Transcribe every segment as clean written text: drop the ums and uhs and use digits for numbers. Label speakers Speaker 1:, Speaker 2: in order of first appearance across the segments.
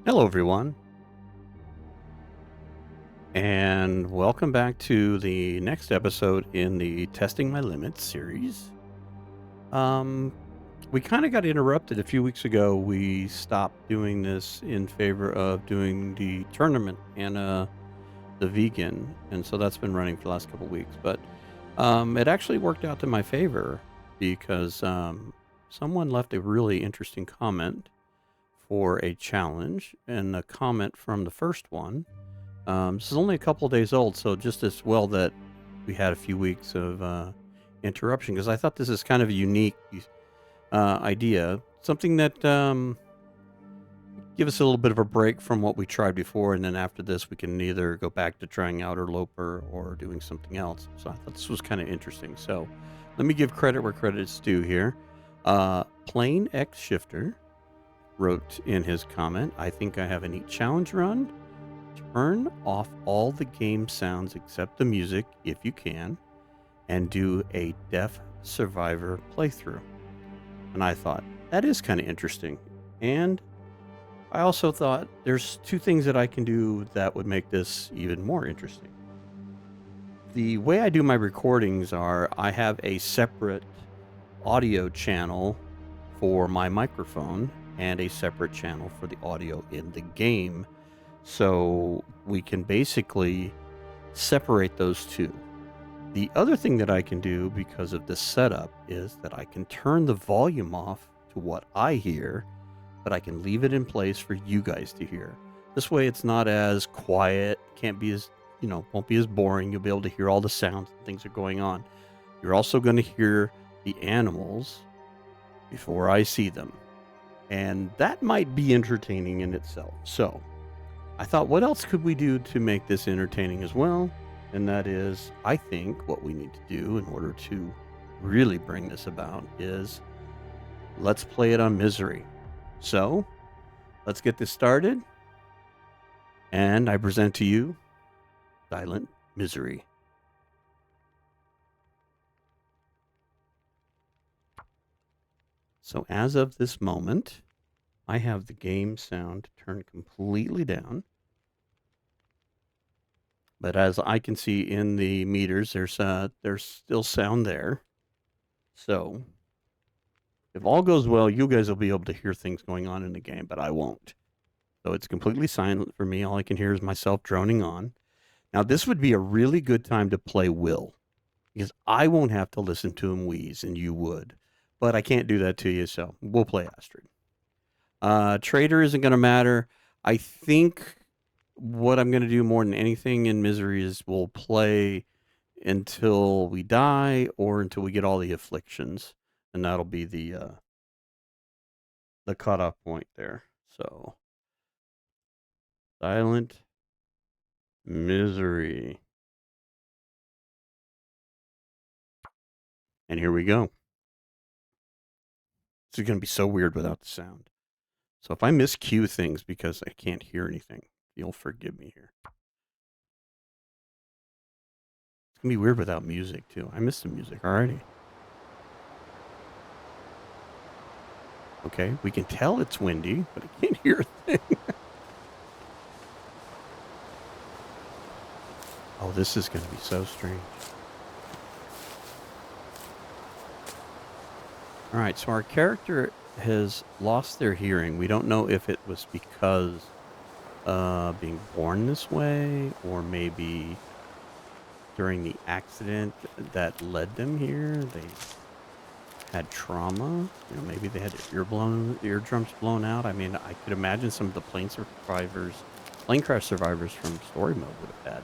Speaker 1: Hello, everyone, and welcome back to the next episode in the Testing My Limits series. Um, we kind of got interrupted a few weeks ago. We stopped doing this in favor of doing the tournament and the vegan, and so that's been running for the last couple weeks. But it actually worked out to my favor because someone left a really interesting comment for a challenge, and the comment from the first one. This is only a couple of days old, so just as well that we had a few weeks of interruption because I thought this is kind of a unique idea, something that give us a little bit of a break from what we tried before, and then after this we can either go back to trying out Interloper or doing something else. So I thought this was kind of interesting. So let me give credit where credit is due here. Plain X Shifter wrote in his comment, "I think I have a neat challenge run. Turn off all the game sounds except the music if you can, and do a Deaf Survivor playthrough." And I thought, that is kind of interesting. And I also thought there's two things that I can do that would make this even more interesting. The way I do my recordings are I have a separate audio channel for my microphone and a separate channel for the audio in the game. So we can basically separate those two. The other thing that I can do because of this setup is that I can turn the volume off to what I hear, but I can leave it in place for you guys to hear. This way it's not as quiet, can't be as, won't be as boring. You'll be able to hear all the sounds and things are going on. You're also going to hear the animals before I see them. And that might be entertaining in itself. So I thought, what else could we do to make this entertaining as well? And that is, I think what we need to do in order to really bring this about is let's play it on Misery. So let's get this started. And I present to you Silent Misery. So as of this moment, I have the game sound turned completely down. But as I can see in the meters, there's still sound there. So if all goes well, you guys will be able to hear things going on in the game, but I won't. So it's completely silent for me. All I can hear is myself droning on. Now, this would be a really good time to play Will, because I won't have to listen to him wheeze, and you would. But I can't do that to you, so we'll play Astrid. Trader isn't going to matter. I think what I'm going to do more than anything in Misery is we'll play until we die or until we get all the afflictions, and that'll be the cutoff point there. So, Silent Misery. And here we go. This is going to be so weird without the sound. So if I miscue things because I can't hear anything, you'll forgive me here. It's going to be weird without music, too. I missed the music already. Okay, we can tell it's windy, but I can't hear a thing. Oh, this is going to be so strange. All right, so our character has lost their hearing. We don't know if it was because being born this way or maybe during the accident that led them here. They had trauma. Maybe they had their eardrums blown out. I mean, I could imagine some of the plane crash survivors from story mode would have had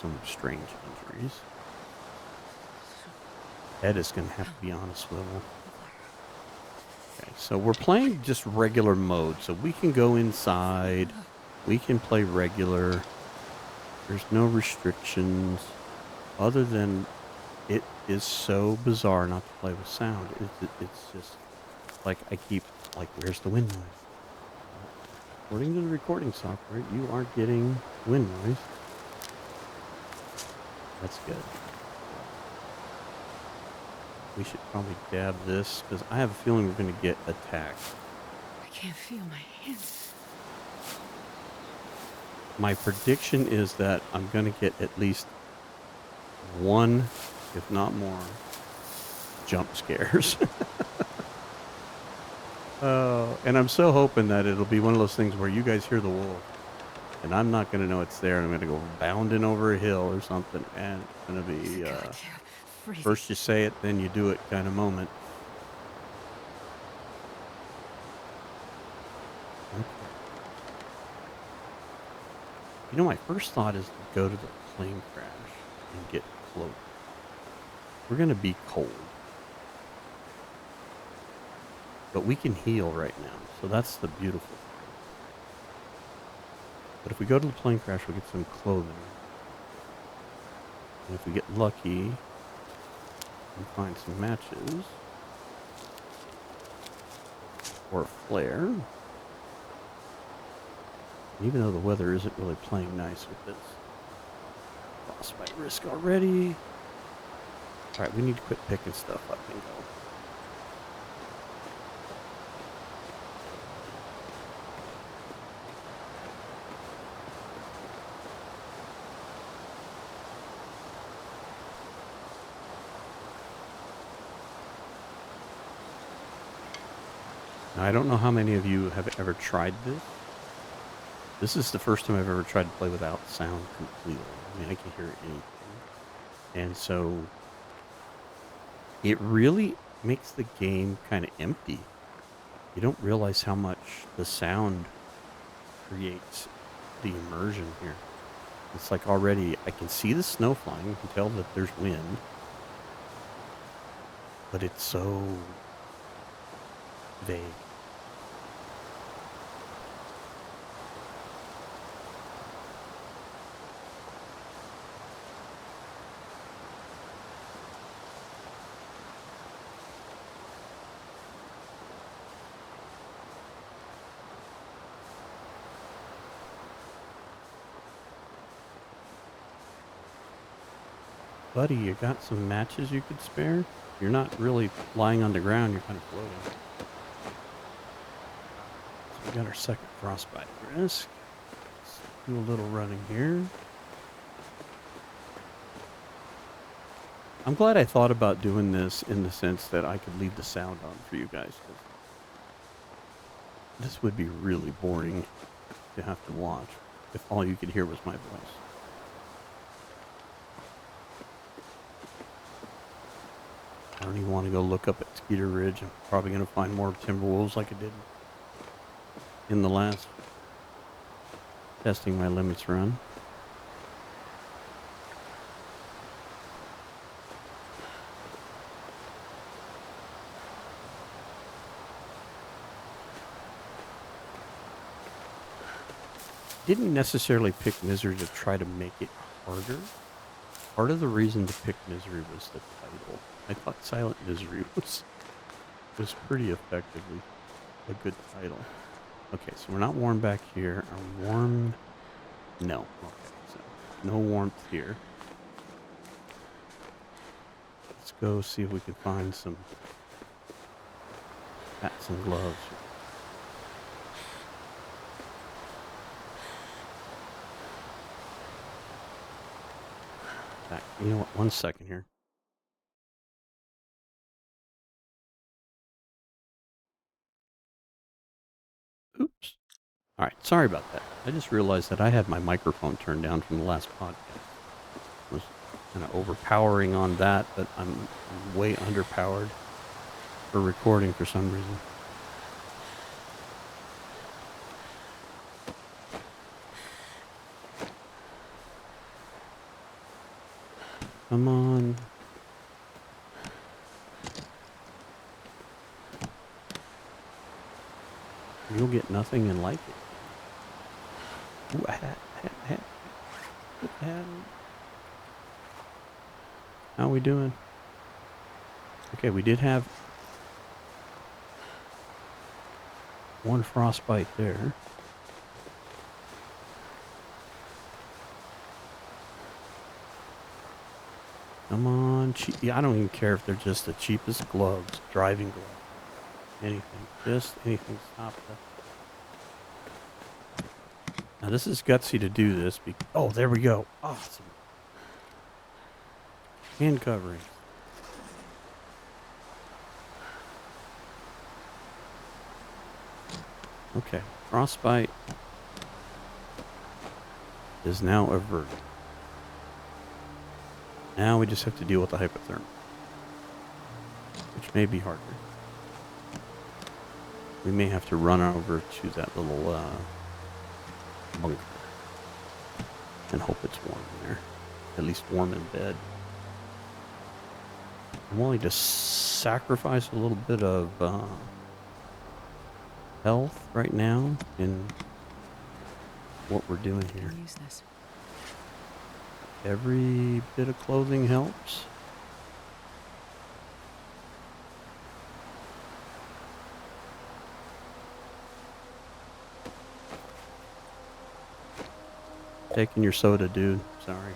Speaker 1: some strange injuries. Ed is going to have to be on a swivel. Okay, so we're playing just regular mode, so we can go inside. We can play regular. There's no restrictions other than it is so bizarre not to play with sound. It's just like I keep like, where's the wind noise? According to the recording software, you are getting wind noise. That's good. We should probably dab this because I have a feeling we're going to get attacked.
Speaker 2: I can't feel my hands.
Speaker 1: My prediction is that I'm going to get at least one, if not more, jump scares. And I'm so hoping that it'll be one of those things where you guys hear the wolf, and I'm not going to know it's there, and I'm going to go bounding over a hill or something, and it's going to be first you say it, then you do it kind of moment. Okay. You know, my first thought is to go to the plane crash and get close. We're going to be cold. But we can heal right now, so that's the beautiful thing. But if we go to the plane crash, we'll get some clothing. And if we get lucky and find some matches or a flare, and even though the weather isn't really playing nice with this frostbite risk already. All right, we need to quit picking stuff up and go. Now, I don't know how many of you have ever tried this. This is the first time I've ever tried to play without sound completely. I mean, I can hear anything. And so it really makes the game kind of empty. You don't realize how much the sound creates the immersion here. It's like already, I can see the snow flying. You can tell that there's wind. But it's so vague. Buddy, you got some matches you could spare? You're not really lying on the ground, you're kind of floating. So we got our second frostbite risk. Let's do a little running here. I'm glad I thought about doing this in the sense that I could leave the sound on for you guys. This would be really boring to have to watch if all you could hear was my voice. I don't even want to go look up at Skeeter Ridge. I'm probably going to find more timber wolves like I did in the last testing my limits run. Didn't necessarily pick Misery to try to make it harder. Part of the reason to pick Misery was the title. I thought Silent Misery was pretty effectively a good title. Okay, so we're not warm back here. Are warm? No. Okay, so no warmth here. Let's go see if we can find some hats and gloves. You know what? 1 second here. Oops. All right. Sorry about that. I just realized that I had my microphone turned down from the last podcast. I was kind of overpowering on that, but I'm way underpowered for recording for some reason. Come on. You'll get nothing and like it. Ooh, a hat. Put the hat on. How we doing? Okay, we did have one frostbite there. Come on. Yeah, I don't even care if they're just the cheapest gloves, driving gloves. Anything. Just anything. Stop that. Now this is gutsy to do this. Oh, there we go. Awesome. Hand covering. Okay, frostbite is now averted. Now we just have to deal with the hypothermia, which may be harder. We may have to run over to that little bunker and hope it's warm in there. At least warm in bed. I'm willing to sacrifice a little bit of health right now in what we're doing here.
Speaker 2: Use this.
Speaker 1: Every bit of clothing helps. Taking your soda, dude. Sorry.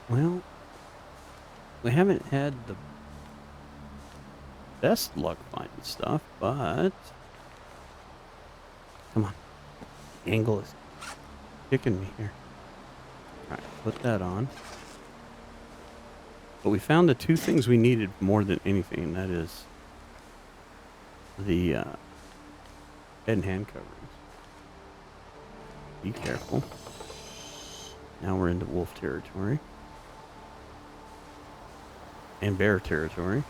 Speaker 1: Well, we haven't had the best luck finding stuff, but come on. The angle is kicking me here. Alright, put that on. But we found the two things we needed more than anything, and that is the head and hand coverings. Be careful. Now we're into wolf territory. And bear territory.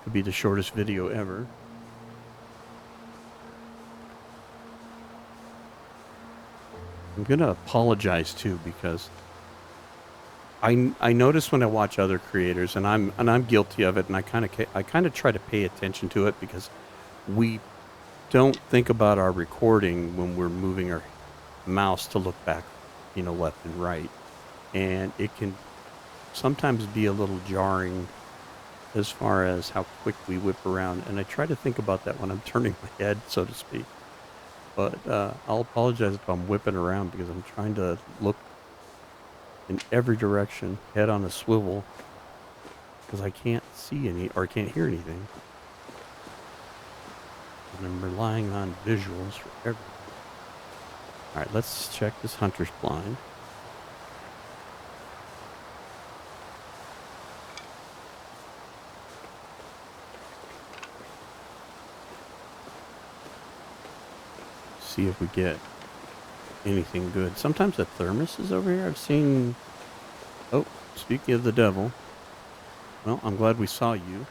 Speaker 1: Could be the shortest video ever. I'm gonna apologize too, because I notice when I watch other creators, and I'm guilty of it, and I kind of try to pay attention to it, because we don't think about our recording when we're moving our mouse to look back, left and right, and it can sometimes be a little jarring as far as how quick we whip around, and I try to think about that when I'm turning my head, so to speak. But I'll apologize if I'm whipping around, because I'm trying to look in every direction, head on a swivel, because I can't see any, or I can't hear anything. And I'm relying on visuals for everything. Alright, let's check this hunter's blind. See if we get anything good. Sometimes the thermos is over here. I've seen... Oh, speaking of the devil. Well, I'm glad we saw you.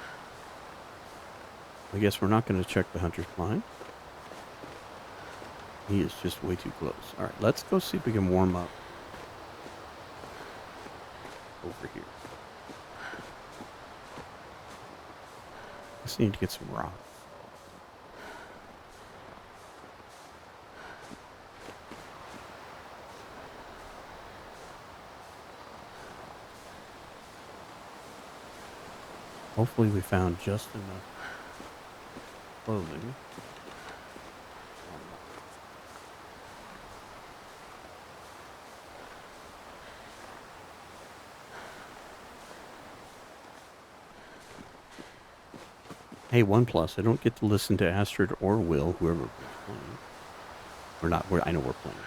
Speaker 1: I guess we're not going to check the hunter's blind. He is just way too close. Alright, let's go see if we can warm up over here. Just need to get some rocks. Hopefully we found just enough clothing. Hey, OnePlus, I don't get to listen to Astrid or Will, whoever is playing. We're not, I know we're playing.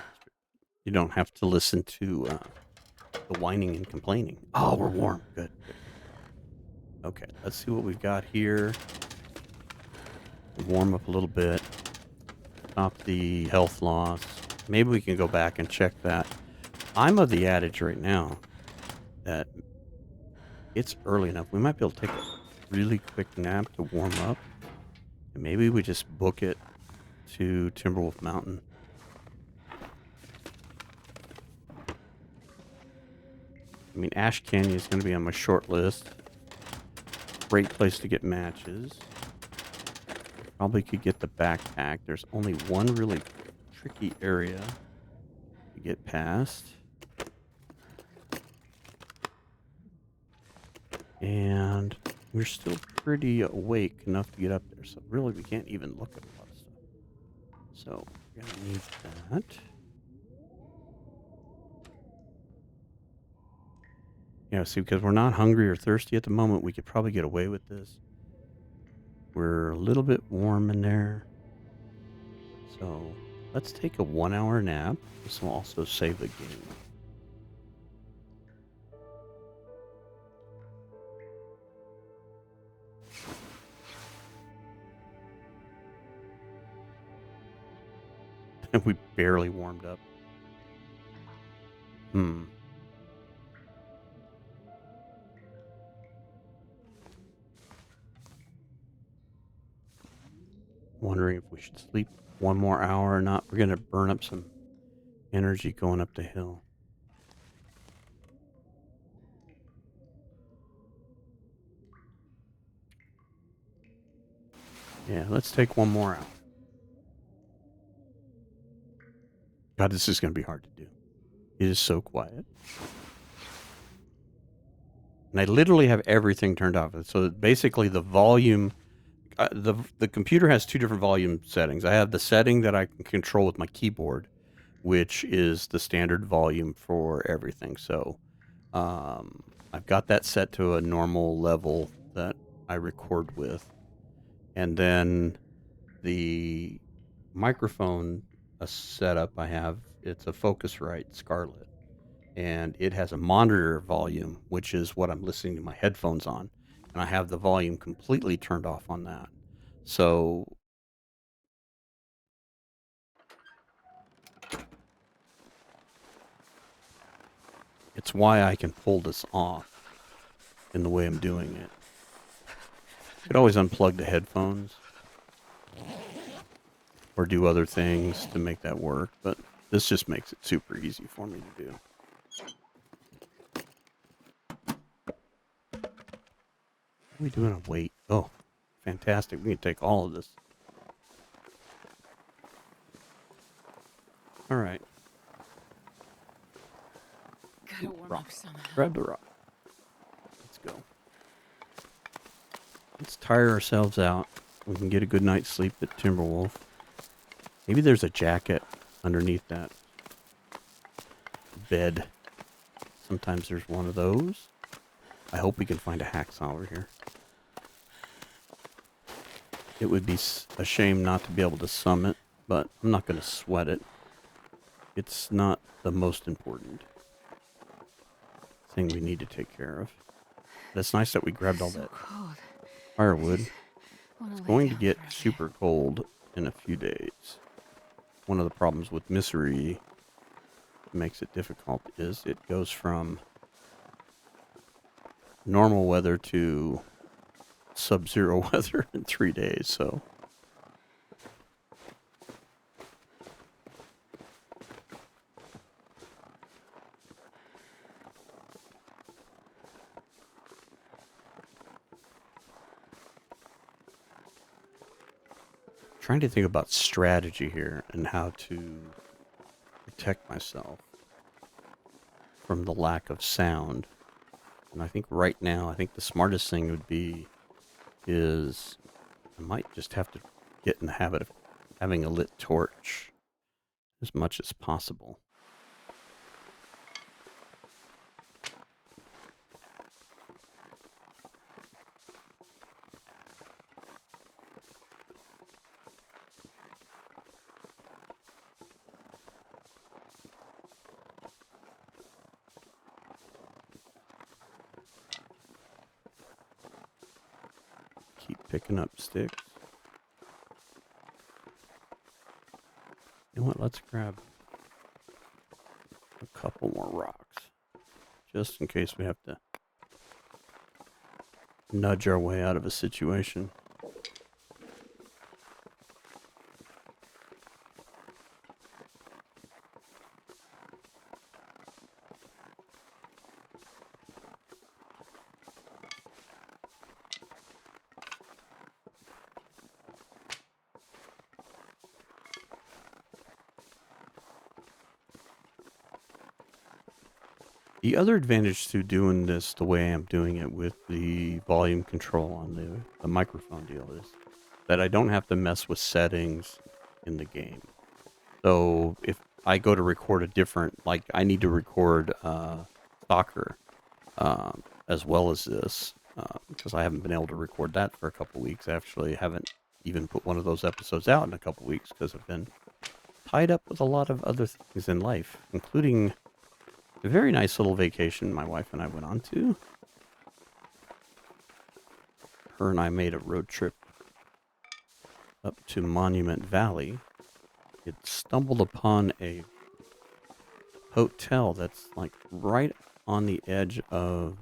Speaker 1: You don't have to listen to the whining and complaining. Oh, we're warm. Good. Okay, let's see what we've got here. Warm up a little bit. Stop the health loss. Maybe we can go back and check that. I'm of the adage right now that it's early enough. We might be able to take a really quick nap to warm up. And maybe we just book it to Timberwolf Mountain. I mean, Ash Canyon is going to be on my short list. Great place to get matches. Probably could get the backpack. There's only one really tricky area to get past. And We're still pretty awake enough to get up there, so really we can't even look at a lot of stuff. So we're gonna need that. Yeah, see, because we're not hungry or thirsty at the moment, we could probably get away with this. We're a little bit warm in there. So let's take a 1-hour nap. This will also save the game. We barely warmed up. Wondering if we should sleep 1 more hour or not. We're going to burn up some energy going up the hill. Yeah, let's take 1 more hour. God, this is going to be hard to do. It is so quiet. And I literally have everything turned off. So basically the volume, the computer has 2 different volume settings. I have the setting that I can control with my keyboard, which is the standard volume for everything. So I've got that set to a normal level that I record with. And then the microphone setup I have, it's a Focusrite Scarlett. And it has a monitor volume, which is what I'm listening to my headphones on. And I have the volume completely turned off on that. So it's why I can pull this off in the way I'm doing it. You could always unplug the headphones or do other things to make that work, but this just makes it super easy for me to do. What are we doing on weight? Oh, fantastic. We can take all of this. All right.
Speaker 2: Gotta warm up somehow.
Speaker 1: Grab the rock. Let's go. Let's tire ourselves out. We can get a good night's sleep at Timberwolf. Maybe there's a jacket underneath that bed. Sometimes there's one of those. I hope we can find a hacksaw over here. It would be a shame not to be able to summit, but I'm not going to sweat it. It's not the most important thing we need to take care of. That's nice that we grabbed all that firewood. It's going to get super cold in a few days. One of the problems with Misery that makes it difficult is it goes from normal weather to sub-zero weather in 3 days, so trying to think about strategy here and how to protect myself from the lack of sound. And I think right now, I think the smartest thing would be is I might just have to get in the habit of having a lit torch as much as possible. Keep picking up sticks. You know what? Let's grab a couple more rocks, just in case we have to nudge our way out of a situation. The other advantage to doing this the way I'm doing it with the volume control on the microphone deal is that I don't have to mess with settings in the game. So if I go to record a different, like I need to record soccer as well as this, because I haven't been able to record that for a couple weeks. I actually haven't even put one of those episodes out in a couple weeks because I've been tied up with a lot of other things in life, including a very nice little vacation my wife and I went on to. Her and I made a road trip up to Monument Valley. It stumbled upon a hotel that's like right on the edge of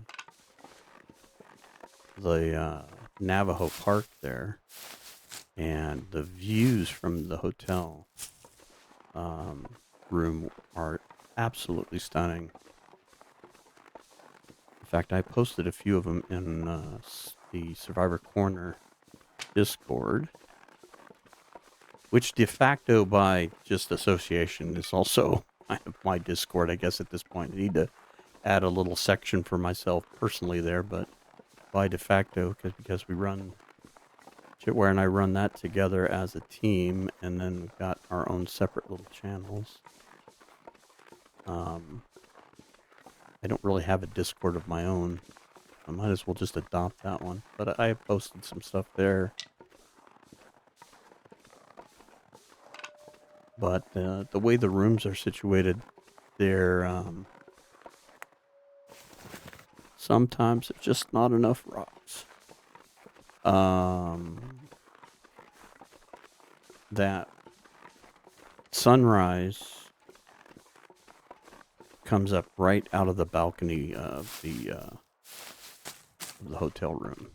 Speaker 1: the Navajo Park there, and the views from the hotel room are absolutely stunning. In fact, I posted a few of them in the Survivor Corner Discord, which de facto by just association is also my Discord, I guess, at this point. I need to add a little section for myself personally there, but by de facto, because we run, Chitware and I run that together as a team, and then we've got our own separate little channels. I don't really have a Discord of my own. I might as well just adopt that one. But I have posted some stuff there. But the way the rooms are situated, they're sometimes it's just not enough rocks. That sunrise comes up right out of the balcony of the hotel room.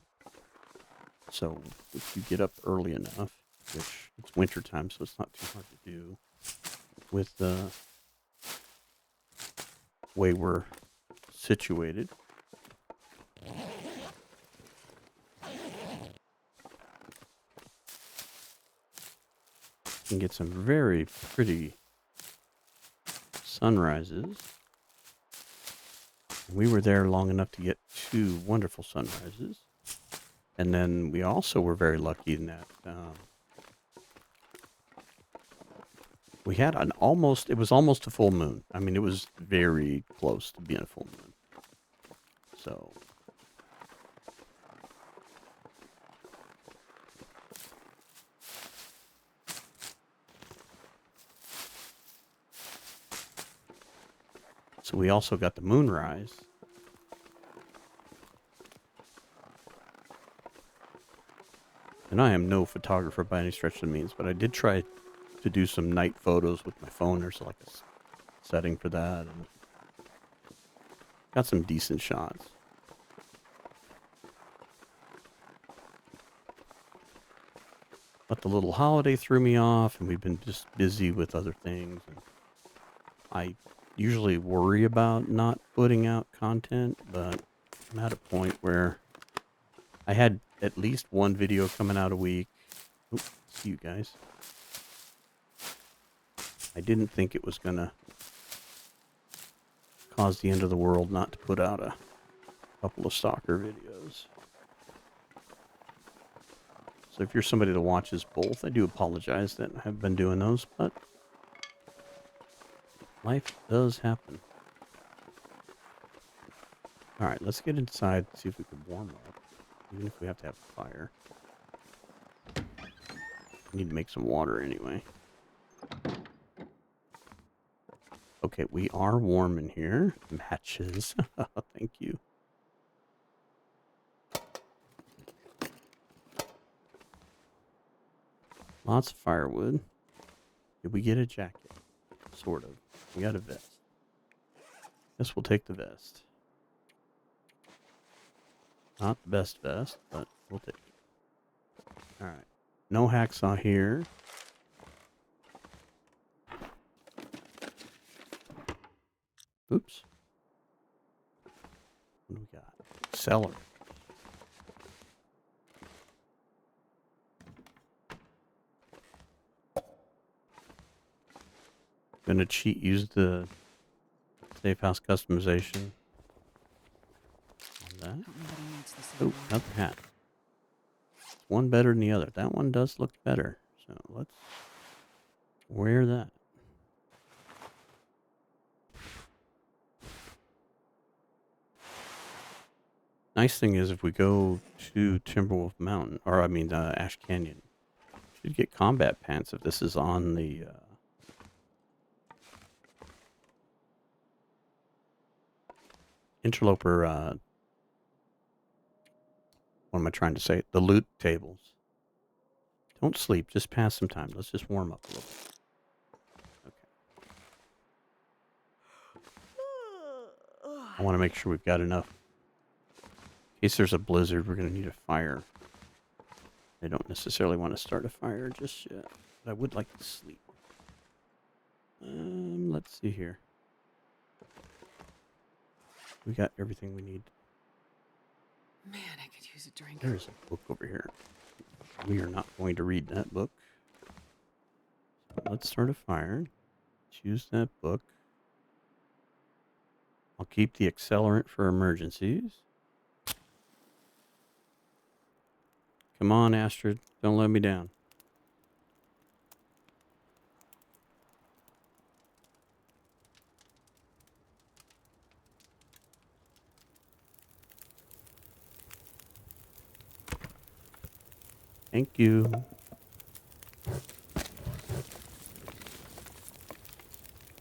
Speaker 1: So if you get up early enough, which it's wintertime, so it's not too hard to do with the way we're situated. You can get some very pretty sunrises. We were there long enough to get 2 wonderful sunrises. And then we also were very lucky in that we had it was almost a full moon. I mean, it was very close to being a full moon. So we also got the moonrise. And I am no photographer by any stretch of the means, but I did try to do some night photos with my phone. There's like a setting for that, and got some decent shots. But the little holiday threw me off, and we've been just busy with other things. And I usually worry about not putting out content, but I'm at a point where I had at least one video coming out a week. Oops, see you guys. I didn't think it was gonna cause the end of the world not to put out a couple of soccer videos. So if you're somebody that watches both, I do apologize that I haven't been doing those, but life does happen. Alright, let's get inside and see if we can warm up, even if we have to have a fire. We need to make some water anyway. Okay, we are warm in here. Matches. Thank you. Lots of firewood. Did we get a jacket? Sort of. We got a vest. Guess we'll take the vest. Not the best vest, but we'll take it. Alright. No hacksaw here. Oops. What do we got? Celery. Gonna use the safe house customization Oh, another hat. One better than the other. That one does look better. So let's wear that. Nice thing is if we go to Timberwolf Mountain, or I mean Ash Canyon, should get combat pants if this is on the Interloper, what am I trying to say? The loot tables. Don't sleep, just pass some time. Let's just warm up a little bit. Okay. I want to make sure we've got enough. In case there's a blizzard, we're going to need a fire. I don't necessarily want to start a fire just yet, but I would like to sleep. Let's see here. We got everything we need.
Speaker 2: Man, I could use a drink.
Speaker 1: There's a book over here. We are not going to read that book. So let's start a fire. Choose that book. I'll keep the accelerant for emergencies. Come on, Astrid. Don't let me down. Thank you.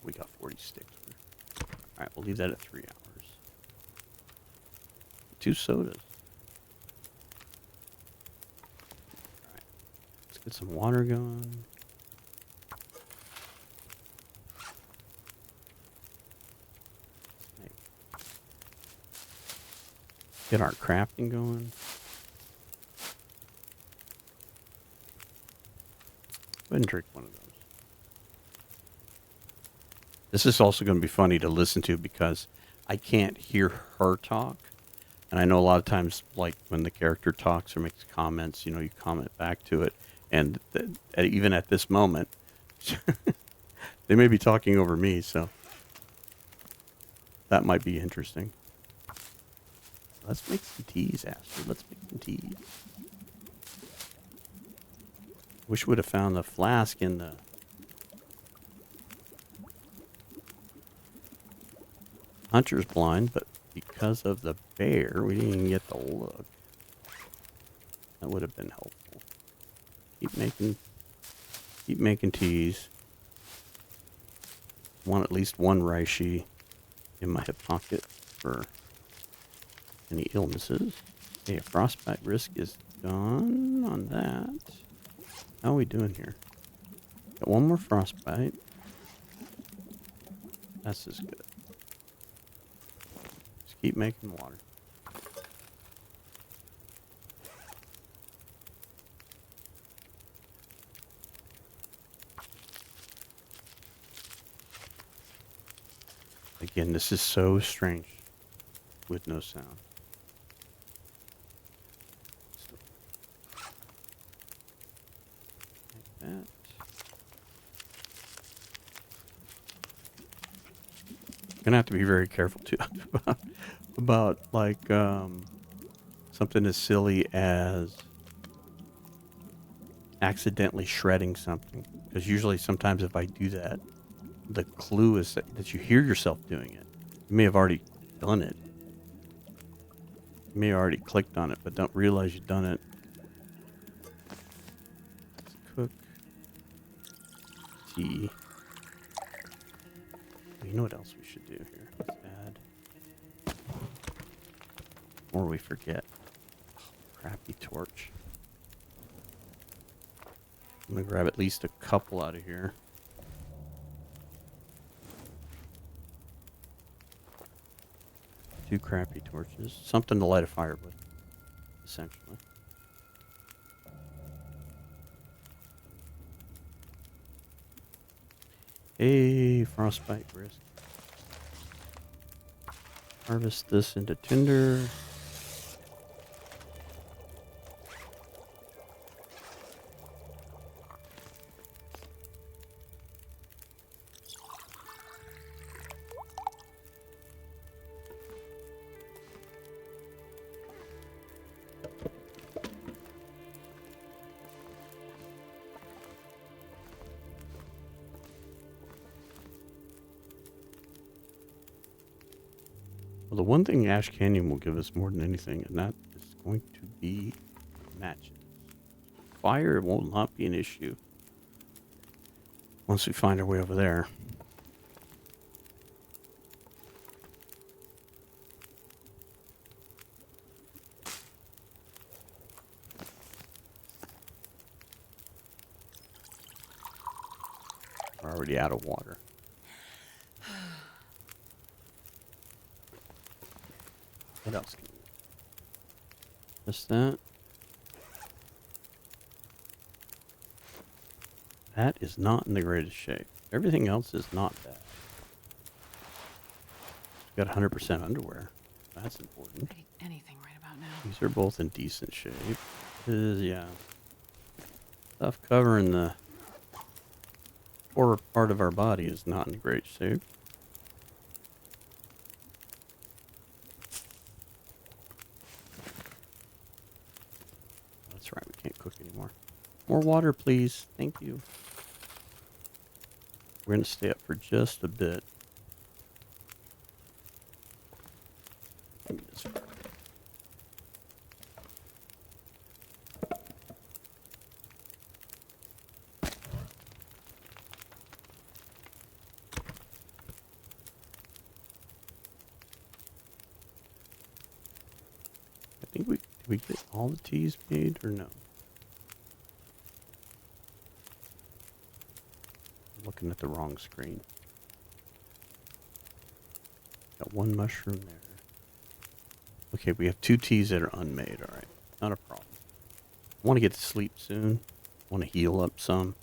Speaker 1: We got 40 sticks. Alright, we'll leave that at 3 hours. 2 sodas. Alright, let's get some water going. Okay. Get our crafting going. Go ahead and drink one of those. This is also going to be funny to listen to because I can't hear her talk. And I know a lot of times, like when the character talks or makes comments, you know, you comment back to it. And even at this moment, they may be talking over me, so that might be interesting. Let's make some teas, Astrid. Let's make some teas. Wish we would have found the flask in the hunter's blind, but because of the bear, we didn't even get to look. That would have been helpful. Keep making teas. Want at least one reishi in my hip pocket for any illnesses. Okay, frostbite risk is gone on that. How are we doing here? Got one more frostbite. That's just good. Just keep making water. Again, this is so strange with no sound. Like that. Gonna have to be very careful too about like something as silly as accidentally shredding something, because usually sometimes if I do that, the clue is that you hear yourself doing it. You may have already done it. You may have already clicked on it, but don't realize you've done it. Let's cook tea. You know what else we should do here? Let's add. Or we forget. Oh, crappy torch. I'm gonna grab at least a couple out of here. Two crappy torches. Something to light a fire with, essentially. Hey, frostbite risk. Harvest this into tinder. Well, the one thing Ash Canyon will give us more than anything, and that is going to be matches. Fire will not be an issue once we find our way over there. We're already out of water. What else can we do? Just that. That is not in the greatest shape. Everything else is not bad. Got 100% underwear. That's important.
Speaker 2: I'd eat anything right about now.
Speaker 1: These are both in decent shape. Yeah. Stuff covering the forward part of our body is not in great shape. That's right, we can't cook anymore. More water, please. Thank you. We're going to stay up for just a bit. Give me this fire. I think did we get all the teas made or no? I'm looking at the wrong screen. Got one mushroom there. Okay, we have 2 teas that are unmade. All right, not a problem. I want to get to sleep soon. I want to heal up some.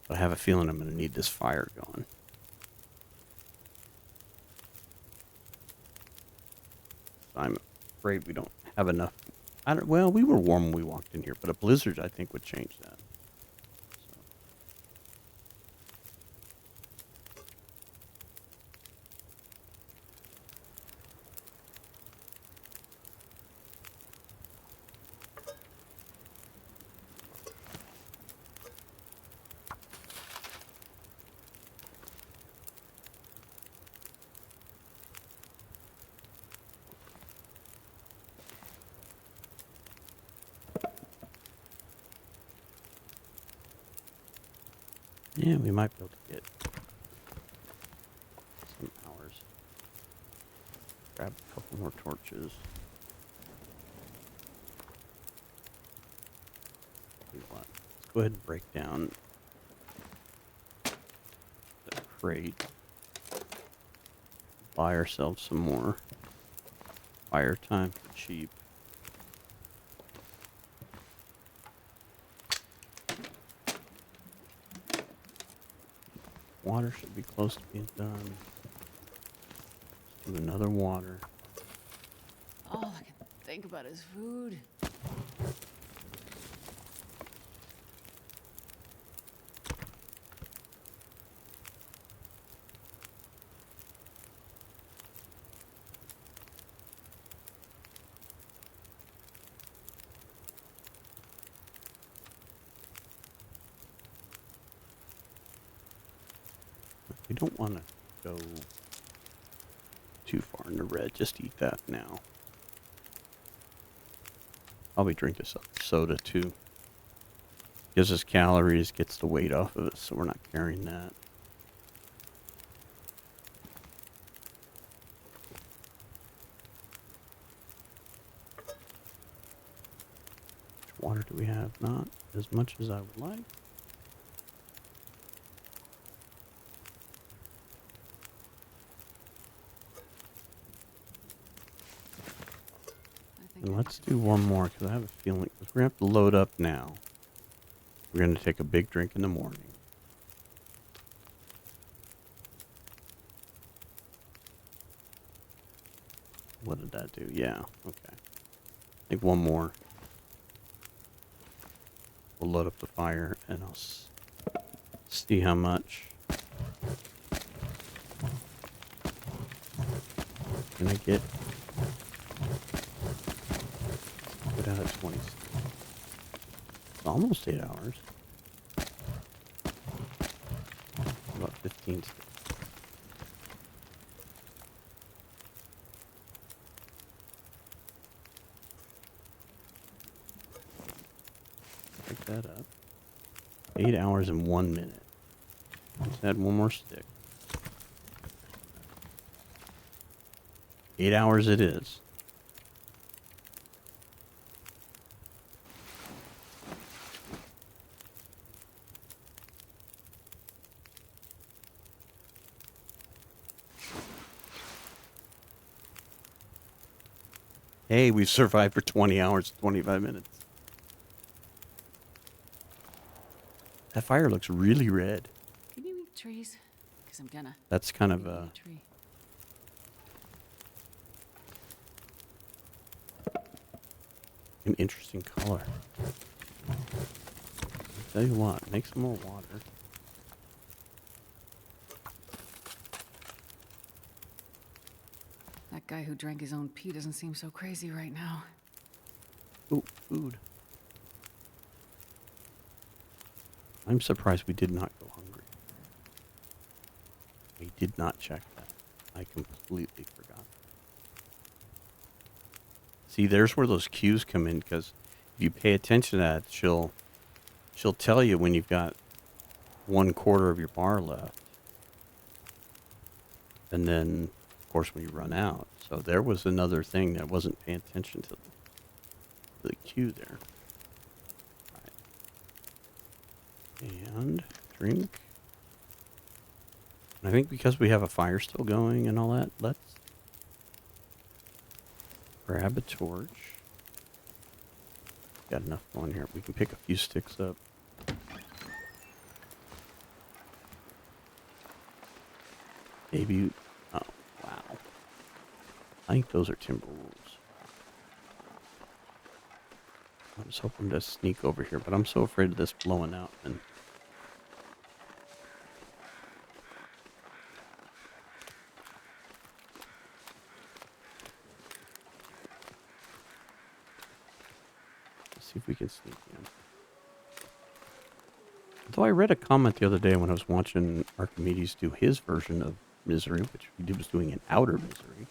Speaker 1: But I have a feeling I'm going to need this fire going. I'm afraid we don't have enough. Well, we were warm when we walked in here, but a blizzard, I think, would change that. So. Yeah, we might be able to get some hours. Grab a couple more torches. Tell you what, let's go ahead and break down the crate. Buy ourselves some more fire time for cheap. Water should be close to being done. Let's do another water.
Speaker 2: All I can think about is food.
Speaker 1: We don't want to go too far in the red. Just eat that now. Probably drink this soda too. Gives us calories, gets the weight off of it, so we're not carrying that. Which water do we have? Not as much as I would like. And let's do one more, because I have a feeling, because we're going to have to load up now. We're going to take a big drink in the morning. What did that do? Yeah, okay. I think one more. We'll load up the fire, and I'll see how much. Can I get out of 20? It's almost 8 hours. About 15 sticks. Pick that up. 8 hours and 1 minute. Let's add one more stick. 8 hours it is. Hey, we've survived for 20 hours, 25 minutes. That fire looks really red.
Speaker 2: Can you eat trees? Because I'm gonna.
Speaker 1: That's kind of
Speaker 2: Eat
Speaker 1: a
Speaker 2: tree.
Speaker 1: an interesting color. I'll tell you what, make some more water.
Speaker 2: That guy who drank his own pee doesn't seem so crazy right now.
Speaker 1: Ooh, food. I'm surprised we did not go hungry. We did not check that. I completely forgot. See, there's where those cues come in, because if you pay attention to that, she'll tell you when you've got 1/4 of your bar left. And then, of course, when you run out. So there was another thing that wasn't paying attention to the cue there. All right. And drink. And I think because we have a fire still going and all that, let's grab a torch. Got enough going here. We can pick a few sticks up. Maybe. Oh, wow. I think those are timber wolves. I was hoping to sneak over here, but I'm so afraid of this blowing out. And let's see if we can sneak in. Though I read a comment the other day when I was watching Archimedes do his version of Misery, which he was doing in Outer Misery.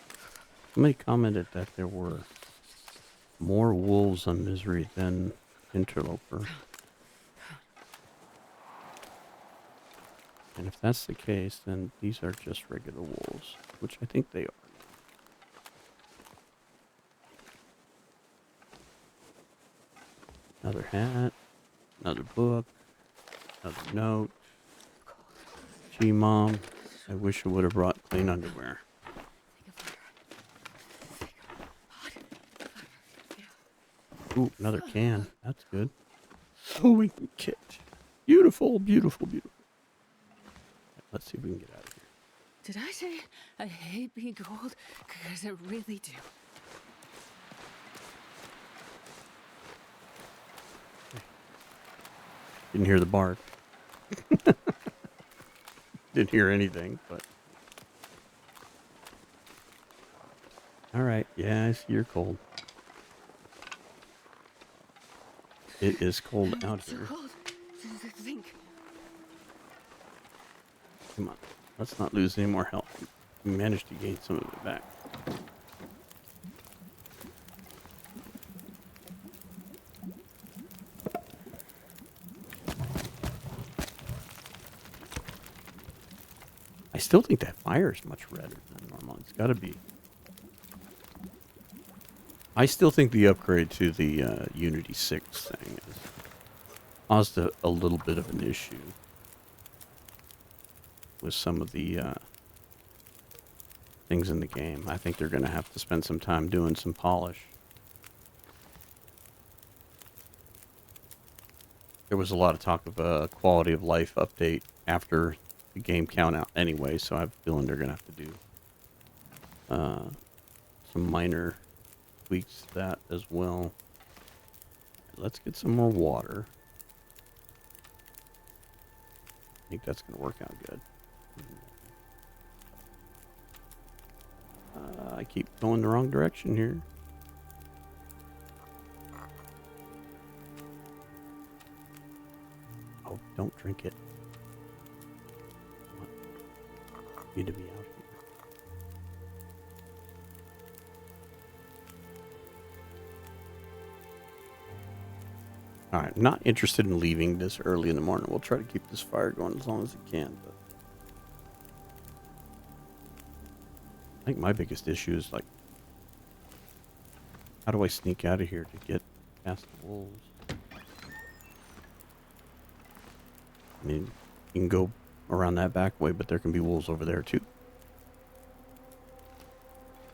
Speaker 1: Somebody commented that there were more wolves on Misery than Interloper. And if that's the case, then these are just regular wolves, which I think they are. Another hat, another book, another note. Gee, Mom, I wish I would have brought clean underwear. Ooh, another can. That's good. Sewing kit. Beautiful, beautiful, beautiful. Let's see if we can get out of here.
Speaker 2: Did I say I hate being cold? Because I really do.
Speaker 1: Didn't hear the bark. Didn't hear anything, but... Alright, yeah, I see you're cold. It is cold out
Speaker 2: So
Speaker 1: here.
Speaker 2: cold. Think.
Speaker 1: Come on, let's not lose any more health. We managed to gain some of it back. I still think that fire is much redder than normal. It's got to be. I still think the upgrade to the Unity 6 thing has caused a little bit of an issue with some of the things in the game. I think they're going to have to spend some time doing some polish. There was a lot of talk of a quality of life update after the game count out anyway, so I have a feeling they're going to have to do some minor tweaks to that as well. Let's get some more water. I think that's going to work out good. I keep going the wrong direction here. Oh, don't drink it. Need to be out here. All right, not interested in leaving this early in the morning. We'll try to keep this fire going as long as it can. But I think my biggest issue is like, how do I sneak out of here to get past the wolves? I mean, you can go around that back way, but there can be wolves over there too.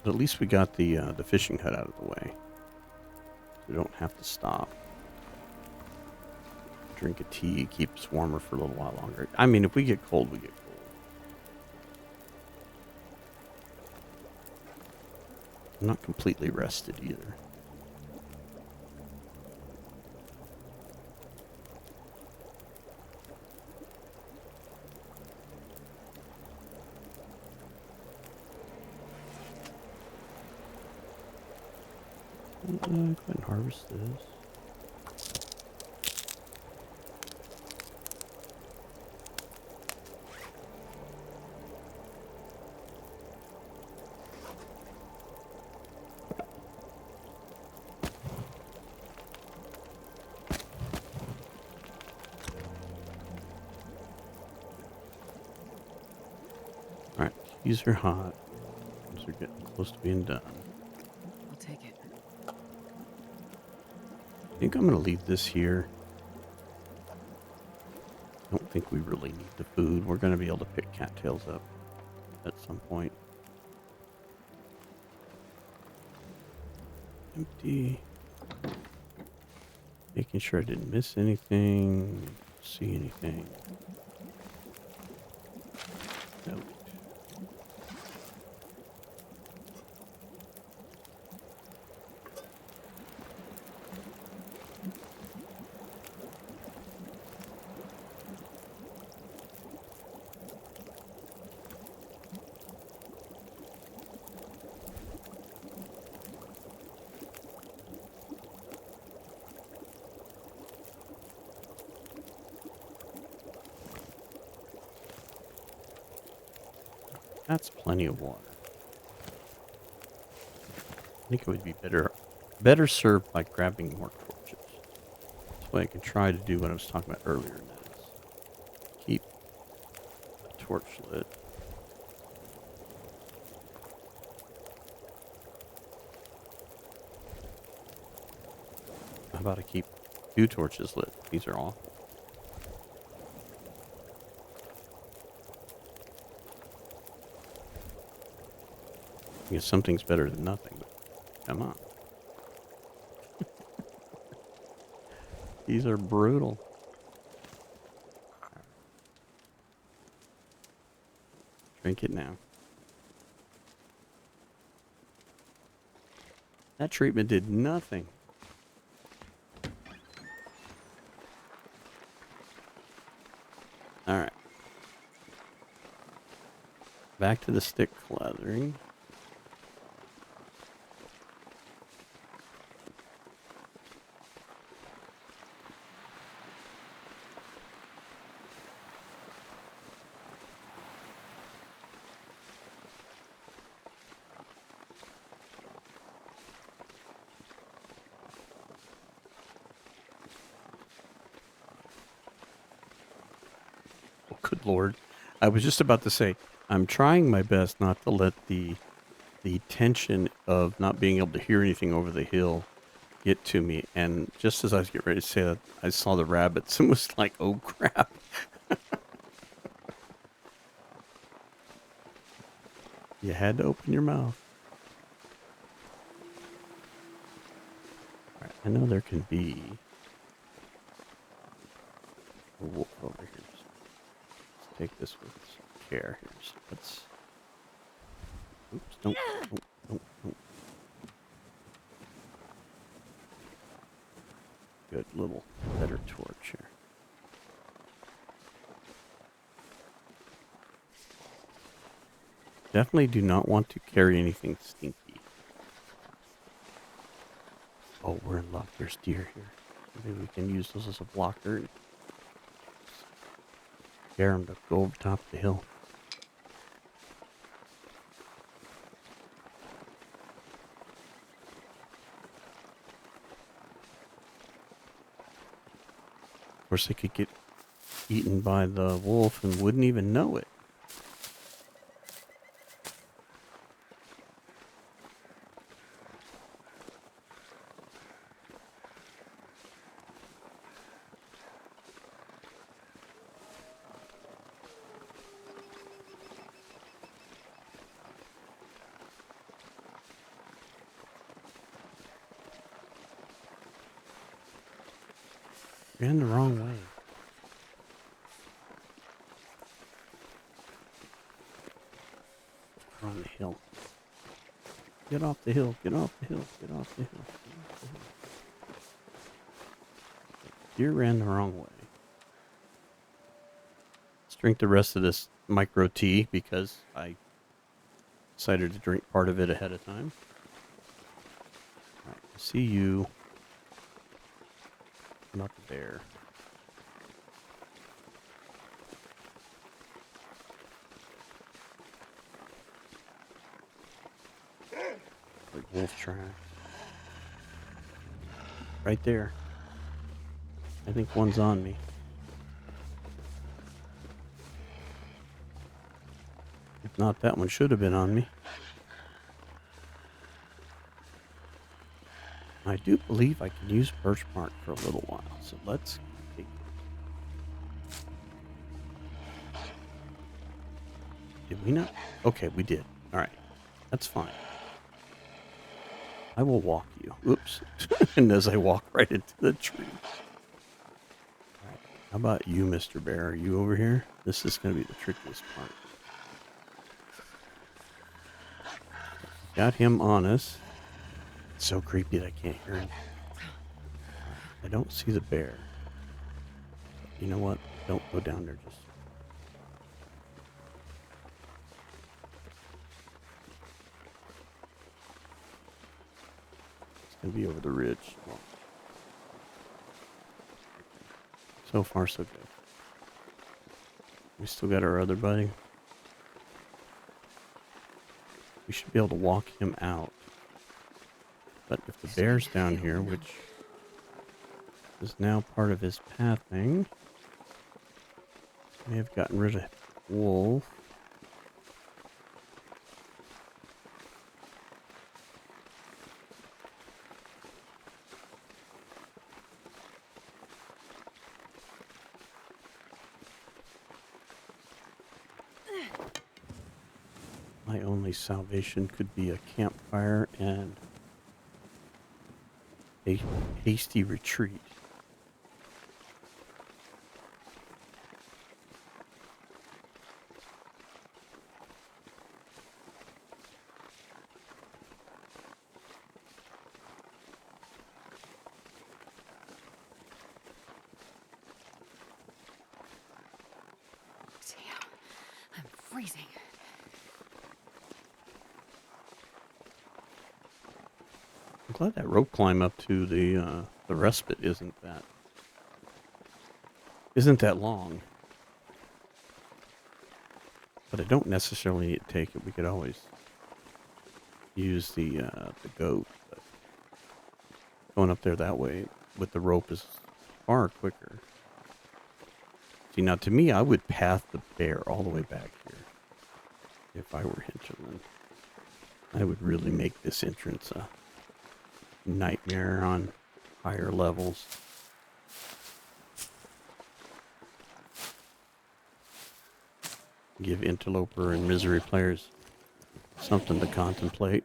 Speaker 1: But at least we got the fishing hut out of the way. We don't have to stop. Drink a tea, keep us warmer for a little while longer. I mean, if we get cold, we get cold. I'm not completely rested either. Go ahead and harvest this. All right, these are hot. These are getting close to being done.
Speaker 2: I'll take it.
Speaker 1: I think I'm going to leave this here. I don't think we really need the food. We're going to be able to pick cattails up at some point. Empty. Making sure I didn't miss anything, see anything. Nope. That's plenty of water. I think it would be better served by grabbing more torches. That's what I can try to do what I was talking about earlier. And that is keep the torch lit. How about I keep 2 torches lit? These are awful. I guess something's better than nothing, but come on. These are brutal. Drink it now. That treatment did nothing. All right. Back to the stick lathering. Good Lord. I was just about to say, I'm trying my best not to let the tension of not being able to hear anything over the hill get to me. And just as I was getting ready to say that, I saw the rabbits and was like, oh crap. You had to open your mouth. All right, I know there can be a wolf over here. Let's take this with some care here. So let's. Oops, don't. Good little better torch here. Definitely do not want to carry anything stinky. Oh, we're in luck. There's deer here. Maybe we can use those as a blocker and scare them to go over top of the hill. course, they could get eaten by the wolf and wouldn't even know it. Ran the wrong way. We're on the hill. Get off the hill. Get off the hill. Get off the hill. Get off the hill. Deer ran the wrong way. Let's drink the rest of this micro tea because I decided to drink part of it ahead of time. All right, I see you. Not the bear. Like wolf track. Right there. I think one's on me. If not, that one should have been on me. I do believe I can use birchbark for a little while, so let's take it. Did we not? Okay, we did. All right. That's fine. I will walk you. Oops. And as I walk right into the tree. All right. How about you, Mr. Bear? Are you over here? This is going to be the trickiest part. Got him on us. It's so creepy that I can't hear him. I don't see the bear. You know what? Don't go down there. Just it's gonna be over the ridge. Well, so far, so good. We still got our other buddy. We should be able to walk him out. But if the bear's down here, which is now part of his pathing, may have gotten rid of wolf. My only salvation could be a campfire and a hasty retreat.
Speaker 2: Damn, I'm freezing.
Speaker 1: I'm glad that rope climb up to the respite isn't that long. But I don't necessarily need to take it. We could always use the goat. But going up there that way with the rope is far quicker. See, now to me, I would path the bear all the way back here if I were Hinterland. I would really make this entrance a nightmare on higher levels. Give Interloper and Misery players something to contemplate.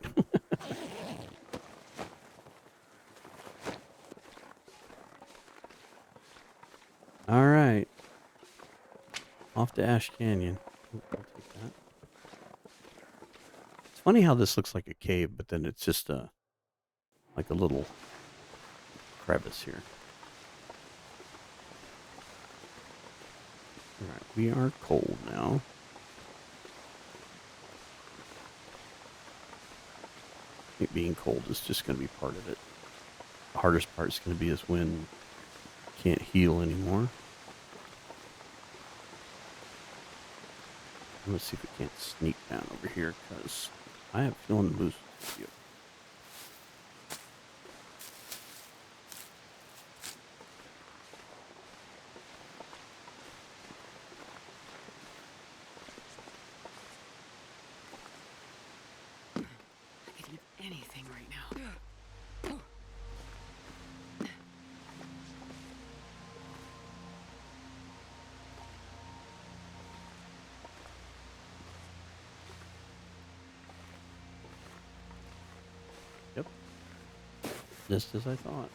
Speaker 1: All right. Off to Ash Canyon. Ooh, I'll take that. It's funny how this looks like a cave, but then it's just like a little crevice here. All right, we are cold now. I think being cold is just going to be part of it. The hardest part is going to be is when you can't heal anymore. I'm going to see if we can't sneak down over here, because I have a feeling the moose will be over. Just as I thought.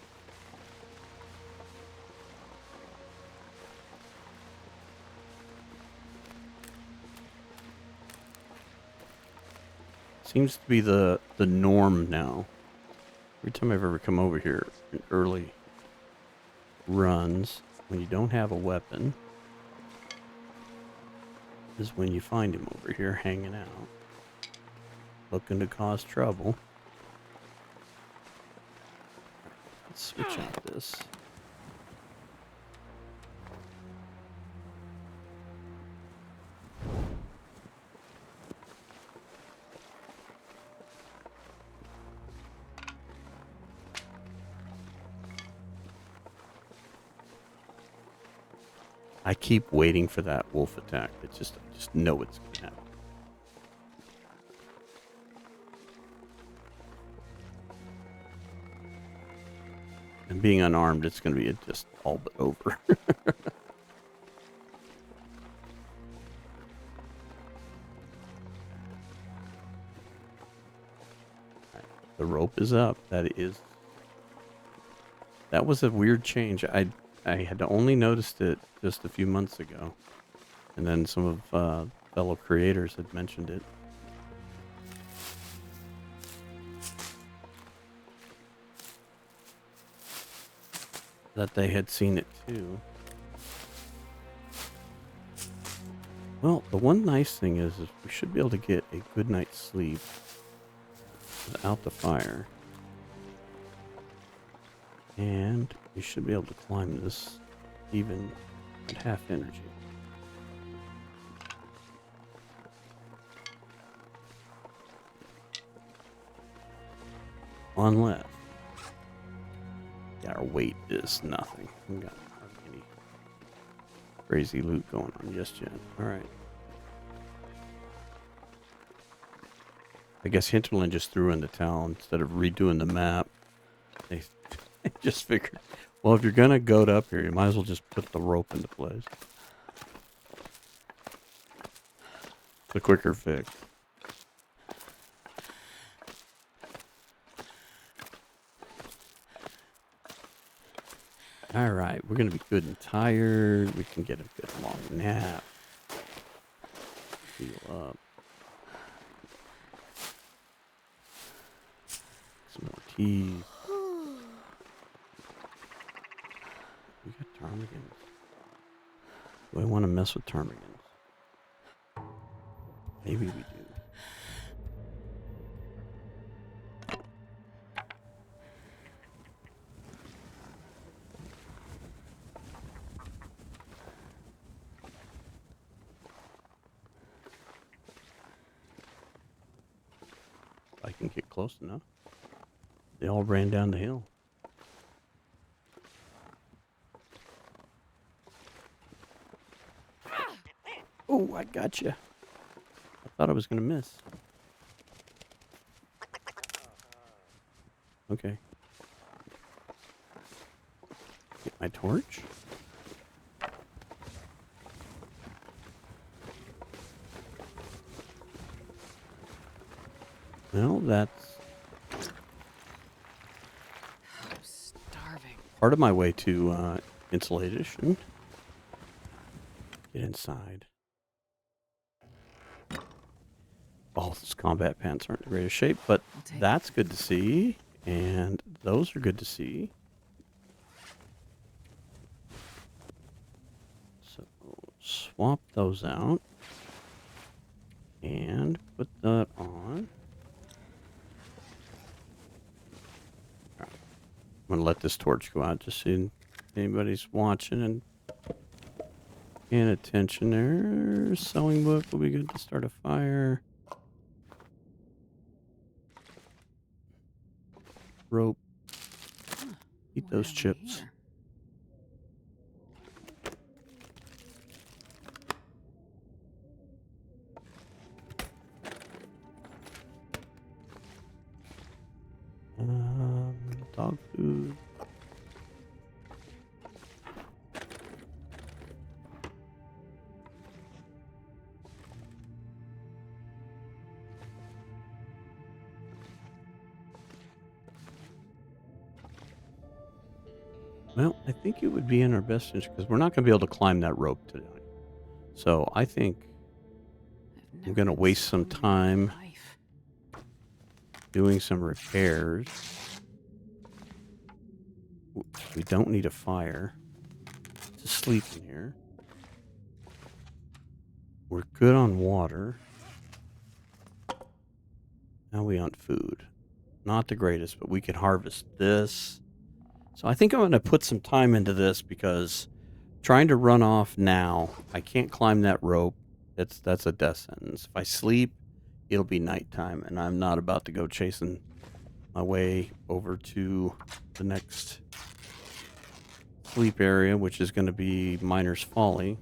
Speaker 1: Seems to be the norm now. Every time I've ever come over here in early runs, when you don't have a weapon, is when you find him over here hanging out, looking to cause trouble. Let's switch out this. I keep waiting for that wolf attack. I just know it's going to happen. And being unarmed, it's going to be just all but over. The rope is up. That was a weird change. I had only noticed it just a few months ago, and then some of fellow creators had mentioned it. That they had seen it too. Well, the one nice thing is we should be able to get a good night's sleep without the fire. And we should be able to climb this even at half energy. Unless our weight is nothing. We got hardly any crazy loot going on just yet. Alright. I guess Hinterland just threw in the towel instead of redoing the map. They just figured, well, if you're gonna goat up here, you might as well just put the rope into place. The quicker fix. Alright, we're gonna be good and tired. We can get a good long nap. Heal up. Some more tea. We got ptarmigans. Do I want to mess with ptarmigans? Maybe we do. I can get close enough. They all ran down the hill. Oh, I gotcha. I thought I was going to miss. Okay. Get my torch. Well, that's
Speaker 2: I'm starving.
Speaker 1: part of my way to insulation. Get inside. Oh, those combat pants aren't in the greatest shape, but that's good to see. And those are good to see. So swap those out. And put that on. Right. I'm going to let this torch go out just so if anybody's watching and paying attention there. Sewing book will be good to start a fire. Rope. Eat those chips. Dog food. Well, I think it would be in our best interest because we're not going to be able to climb that rope tonight. So I think
Speaker 2: I've
Speaker 1: I'm
Speaker 2: never
Speaker 1: going to
Speaker 2: been
Speaker 1: waste
Speaker 2: so
Speaker 1: some
Speaker 2: hungry in my
Speaker 1: time
Speaker 2: life.
Speaker 1: doing some repairs. We don't need a fire to sleep in here. We're good on water. Now we on food. Not the greatest, but we can harvest this. So I think I'm going to put some time into this because trying to run off now, I can't climb that rope. That's a death sentence. If I sleep, it'll be nighttime, and I'm not about to go chasing my way over to the next sleep area, which is going to be Miner's Folly.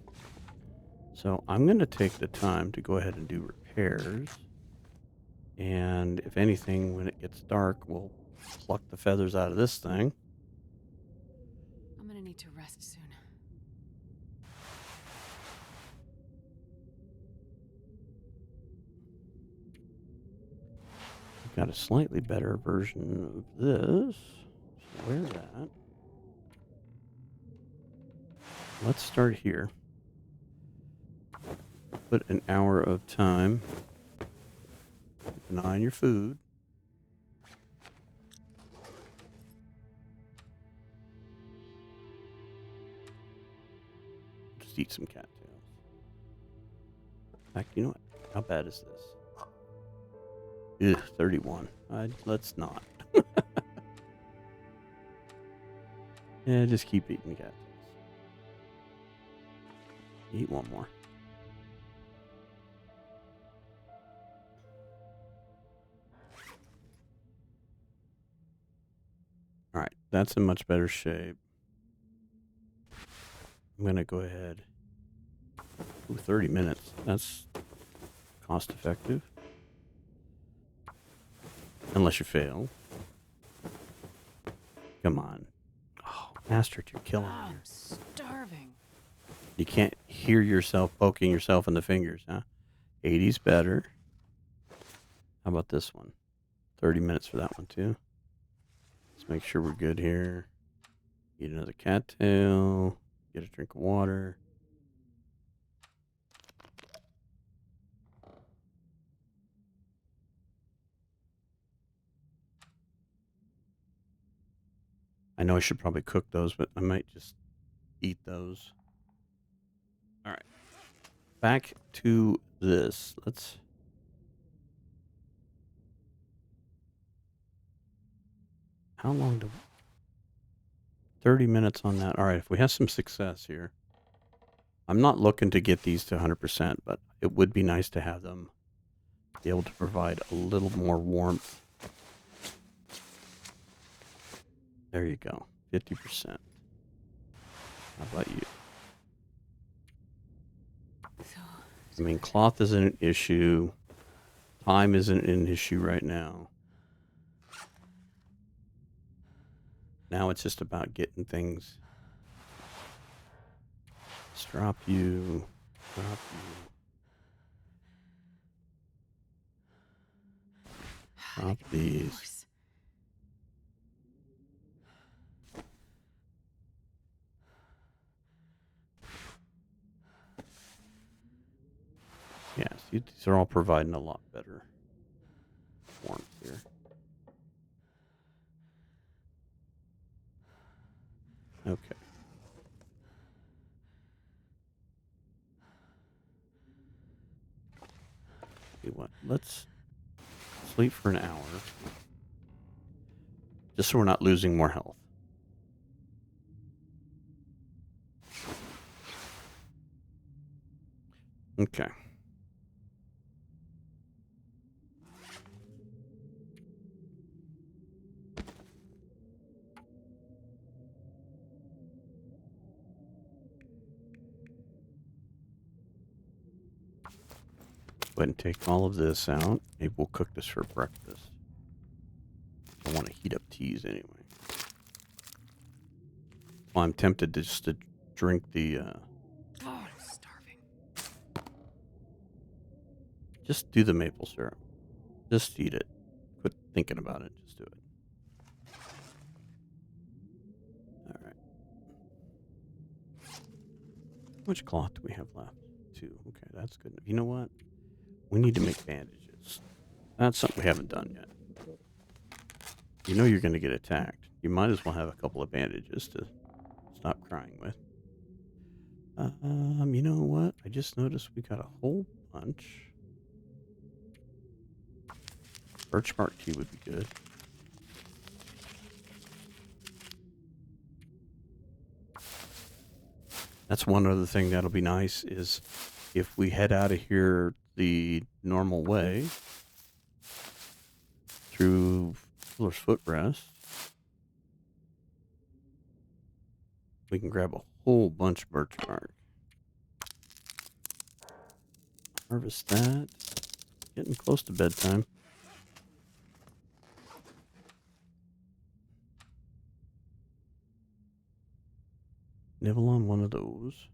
Speaker 1: So I'm going to take the time to go ahead and do repairs. And if anything, when it gets dark, we'll pluck the feathers out of this thing.
Speaker 2: I'm gonna need to rest soon.
Speaker 1: I've got a slightly better version of this. So where's that? Let's start here. Put an hour of time. Keep an eye on your food. Just eat some cattails. In fact, you know what? How bad is this? Ugh, 31. Let's not. Yeah, just keep eating cattails. Eat one more. All right, that's in much better shape. I'm going to go ahead. Ooh, 30 minutes. That's cost effective. Unless you fail. Come on. Oh, Astrid, you're killing me.
Speaker 2: I'm starving.
Speaker 1: You can't hear yourself poking yourself in the fingers, huh? 80's better. How about this one? 30 minutes for that one, too. Let's make sure we're good here. Eat another cattail. Get a drink of water. I know I should probably cook those, but I might just eat those. All right. Back to this. Let's... How long do... 30 minutes on that. All right, if we have some success here. I'm not looking to get these to 100%, but it would be nice to have them be able to provide a little more warmth. There you go. 50%. How about you?
Speaker 2: So,
Speaker 1: I mean, cloth isn't an issue. Time isn't an issue right now. Now it's just about getting things. Let's drop you. Drop you. Drop these. Yeah, see, these are all providing a lot better warmth here. Okay. See what? Let's sleep for an hour. Just so we're not losing more health. Okay. Go ahead and take all of this out. Maybe we'll cook this for breakfast. I want to heat up teas anyway. Well, I'm tempted to just to drink the...
Speaker 2: Oh, I'm starving.
Speaker 1: Just do the maple syrup. Just eat it. Quit thinking about it. Just do it. All right. How much cloth do we have left? 2. Okay, that's good. You know what? We need to make bandages. That's something we haven't done yet. You know you're going to get attacked. You might as well have a couple of bandages to stop crying with. You know what? I just noticed we got a whole bunch. Birch bark tea would be good. That's one other thing that'll be nice is if we head out of here the normal way through Fuller's Footrest, we can grab a whole bunch of birch bark. Harvest that. Getting close to bedtime. Nibble on one of those.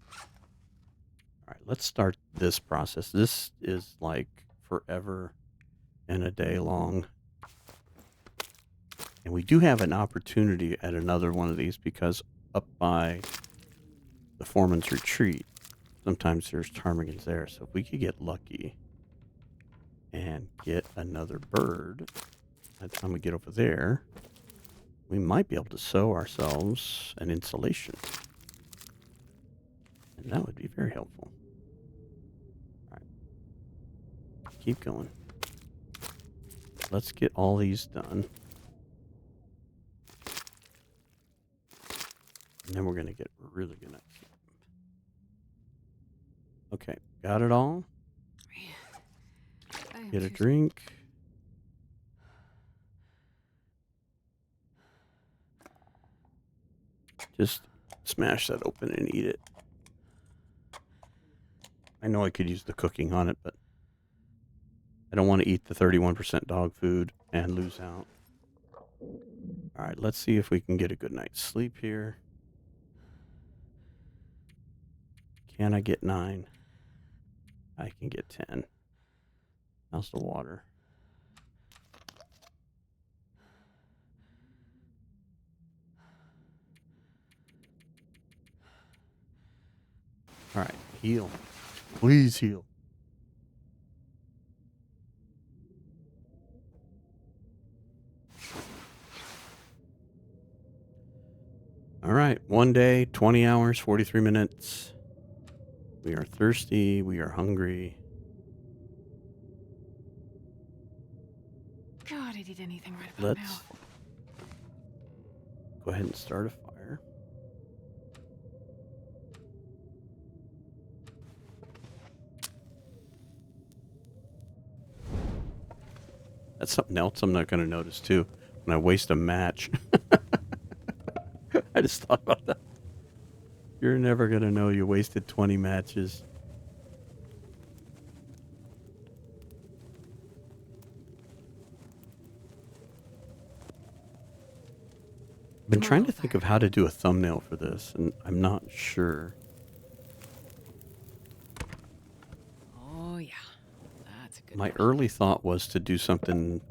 Speaker 1: All right, let's start this process. This is like forever and a day long. And we do have an opportunity at another one of these because up by the foreman's retreat, sometimes there's ptarmigans there. So if we could get lucky and get another bird by the time we get over there, we might be able to sew ourselves an insulation. And that would be very helpful. All right. Keep going. Let's get all these done. And then we're going to get really good at it. Okay, got it all. Get a drink. Just smash that open and eat it. I know I could use the cooking on it, but I don't want to eat the 31% dog food and lose out. All right, let's see if we can get a good night's sleep here. Can I get 9? I can get 10. How's the water? All right, heal. Please heal. All right, 1 day, 20 hours, 43 minutes. We are thirsty. We are hungry.
Speaker 2: God, I'd eat anything right about now.
Speaker 1: Let's go ahead and start a fire. That's something else I'm not going to notice too. When I waste a match. I just thought about that. You're never going to know you wasted 20 matches. I've been trying to think of how to do a thumbnail for this, and I'm not sure.
Speaker 2: Oh, yeah. That's a good
Speaker 1: My
Speaker 2: one.
Speaker 1: early thought was to do something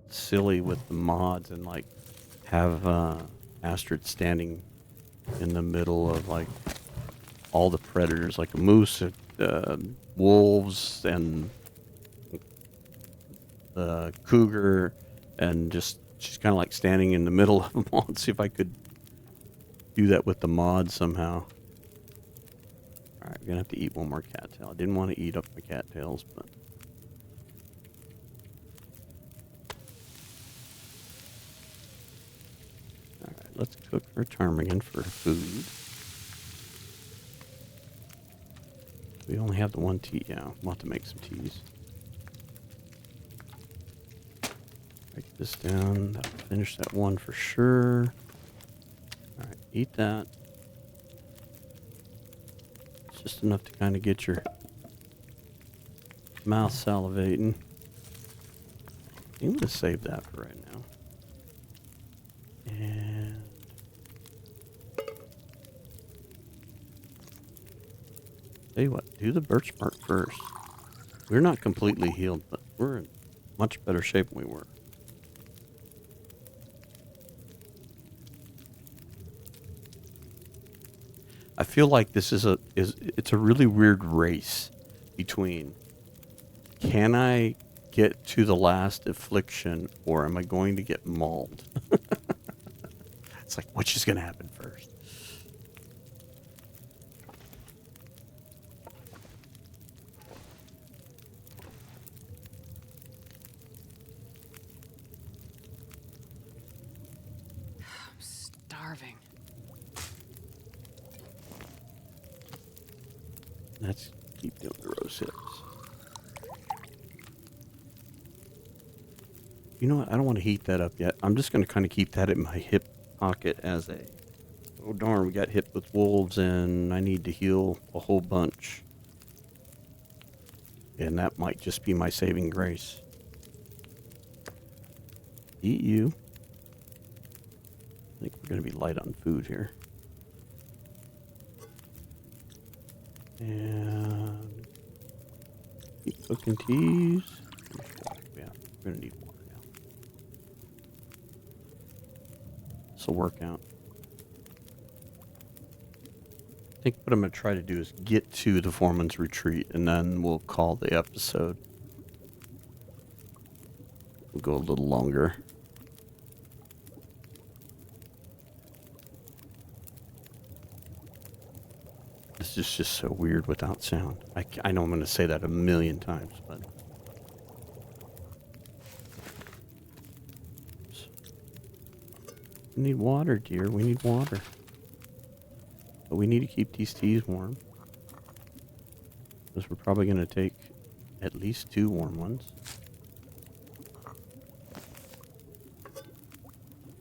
Speaker 1: silly with the mods and like have Astrid standing in the middle of like all the predators, like a moose, wolves, and the cougar, and just she's kind of like standing in the middle of them all. And see if I could do that with the mod somehow. All right, we're gonna have to eat one more cattail. I didn't want to eat up my cattails, but. Let's cook for ptarmigan for food. We only have the one tea. Yeah, we'll have to make some teas. Break this down. That'll finish that one for sure. Alright, eat that. It's just enough to kind of get your mouth salivating. I'm going to save that for right now. And tell you what, do the birch bark first. We're not completely healed, but we're in much better shape than we were. I feel like this it's a really weird race between, can I get to the last affliction or am I going to get mauled? It's like, which is going to happen first?
Speaker 2: I'm starving.
Speaker 1: Let's keep doing the rose hips. You know what? I don't want to heat that up yet. I'm just going to kind of keep that in my hip pocket as a, oh darn, we got hit with wolves and I need to heal a whole bunch. And that might just be my saving grace. Eat you. I think we're going to be light on food here. And keep cooking teas. Yeah, we're going to need water now. This will work out. I think what I'm going to try to do is get to the foreman's retreat, and then we'll call the episode. We'll go a little longer. This is just so weird without sound. I know I'm going to say that a million times, but... We need water, dear. We need water. But we need to keep these teas warm. Because we're probably going to take at least 2 warm ones.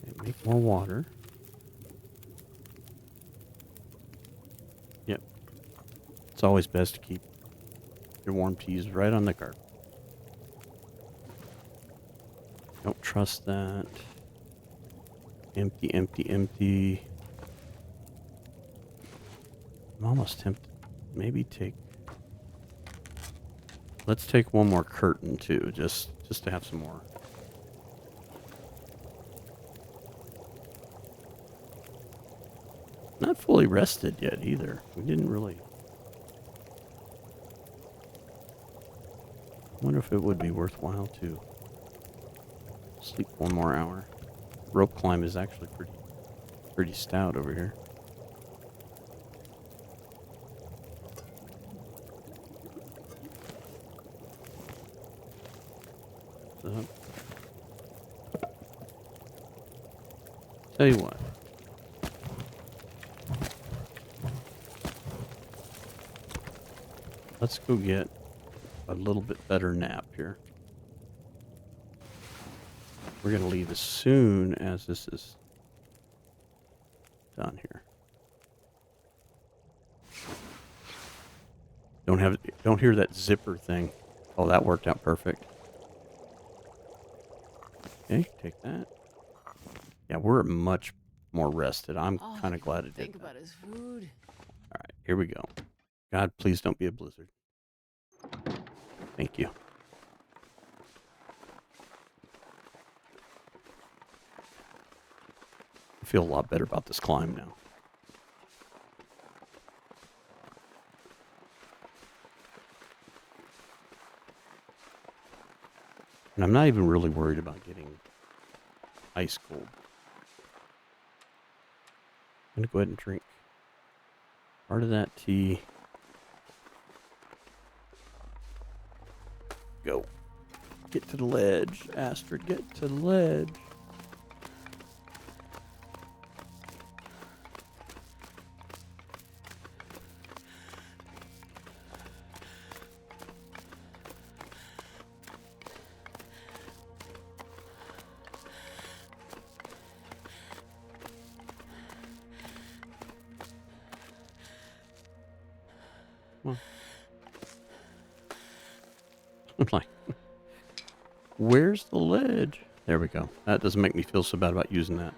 Speaker 1: Okay, make more water. Yep. It's always best to keep your warm teas right on the carpet. Don't trust that. Empty, empty, empty. I'm almost tempted. Maybe take... Let's take one more curtain, too, just to have some more. Not fully rested yet, either. We didn't really... I wonder if it would be worthwhile to sleep 1 more hour. Rope climb is actually pretty stout over here. So, tell you what. Let's go get a little bit better nap here. We're going to leave as soon as this is done here. Don't hear that zipper thing. Oh, that worked out perfect. Okay, take that. Yeah, we're much more rested. I'm kind of glad it did.
Speaker 2: Think about his food.
Speaker 1: All right, here we go. God, please don't be a blizzard. Thank you. I feel a lot better about this climb now. And I'm not even really worried about getting ice cold. I'm going to go ahead and drink part of that tea. Go. Get to the ledge, Astrid. Get to the ledge. Well, I'm like, where's the ledge? There we go. That doesn't make me feel so bad about using that.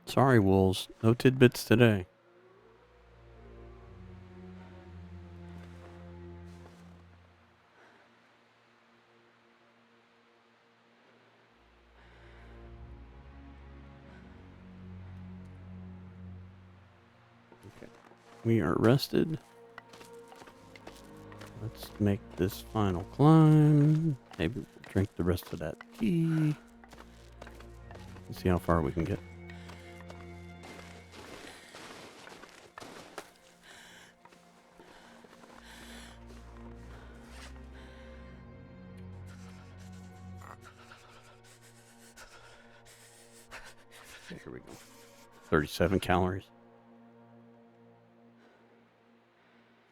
Speaker 1: Sorry, wolves. No tidbits today. We are rested. Let's make this final climb. Maybe we'll drink the rest of that tea. Let's see how far we can get. Okay, here we go. 37 calories.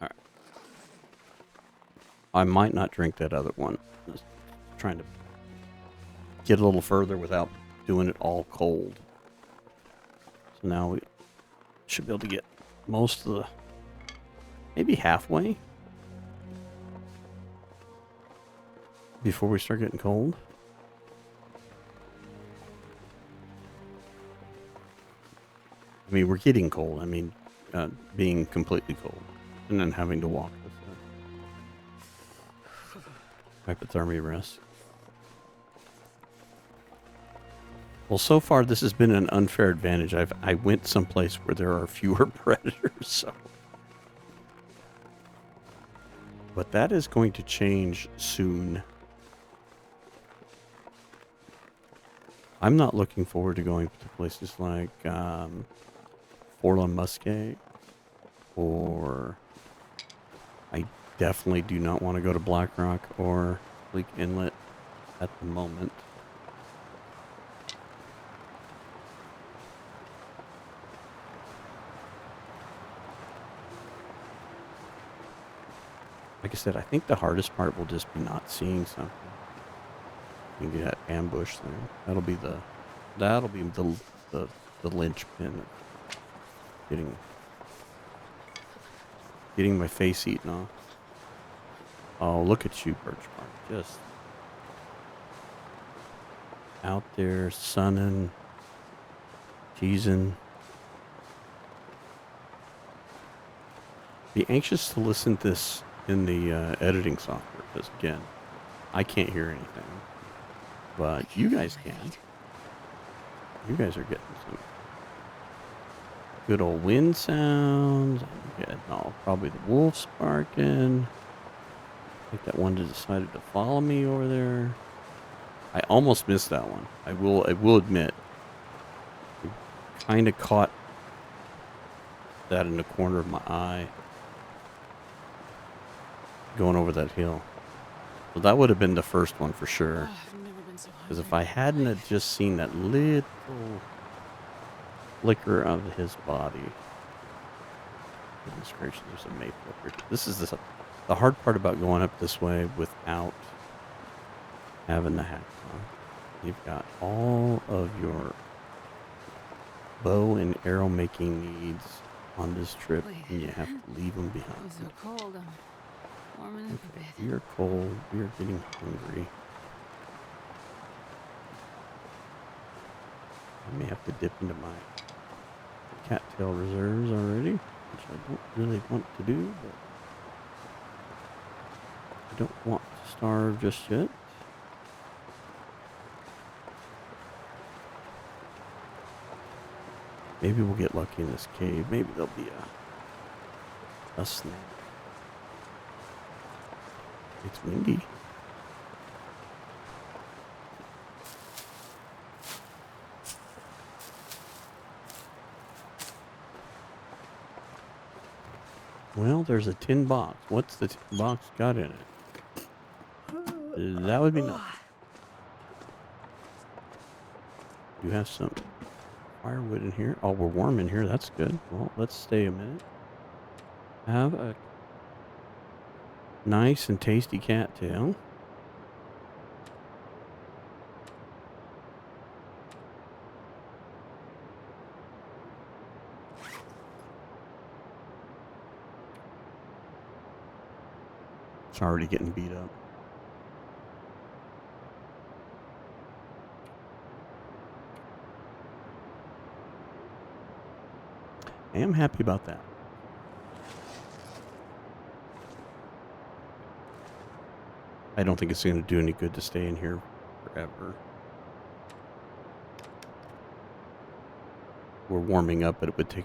Speaker 1: All right. I might not drink that other one. Just trying to get a little further without doing it all cold. So now we should be able to get most of the, maybe halfway before we start getting cold. I mean, we're getting cold. I mean, being completely cold and then having to walk this hypothermia rest. Well, so far this has been an unfair advantage. I went someplace where there are fewer predators, so. But that is going to change soon. I'm not looking forward to going to places like Fort-la-Musquet, or I definitely do not want to go to Black Rock or Leak Inlet at the moment. Like I said, I think the hardest part will just be not seeing something. You can get ambush there. That'll be the linchpin of getting my face eaten off. Oh, look at you, Birch Bark. Just out there sunning, teasing. Be anxious to listen to this in the editing software, because again, I can't hear anything. But you guys can. You guys are getting some good old wind sounds. Yeah, no, probably the wolves barking. I think that one decided to follow me over there. I almost missed that one. I will admit. I kind of caught that in the corner of my eye. Going over that hill. So that would have been the first one for sure. Because if I hadn't have just seen that little flicker of his body. Goodness gracious, there's a maple up here. This is the hard part about going up this way without having the hat on. You've got all of your bow and arrow making needs on this trip, and you have to leave them behind.
Speaker 2: I'm so cold. I'm warming up a bit.
Speaker 1: We are cold. We are getting hungry. I may have to dip into my cattail reserves already, which I don't really want to do, but I don't want to starve just yet. Maybe we'll get lucky in this cave. Maybe there'll be a snake. It's windy. Well, there's a tin box. What's the box got in it? That would be nothing. You have some firewood in here. Oh, we're warm in here. That's good. Well, let's stay a minute. Have a nice and tasty cattail. It's already getting beat up. I am happy about that. I don't think it's going to do any good to stay in here forever. We're warming up, but it would take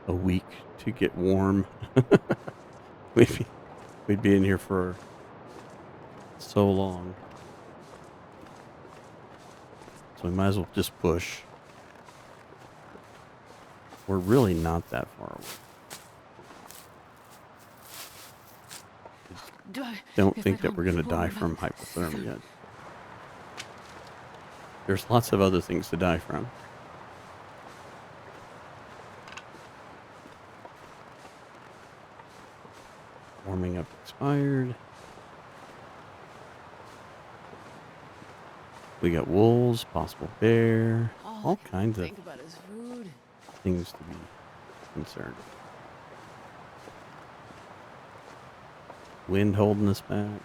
Speaker 1: a week to get warm. we'd, be, we'd be in here for so long. So we might as well just push. We're really not that far away. Don't think that we're going to die from hypothermia. There's lots of other things to die from. Warming up expired. We got wolves, possible bear, all kinds of things to be concerned. Wind holding us back.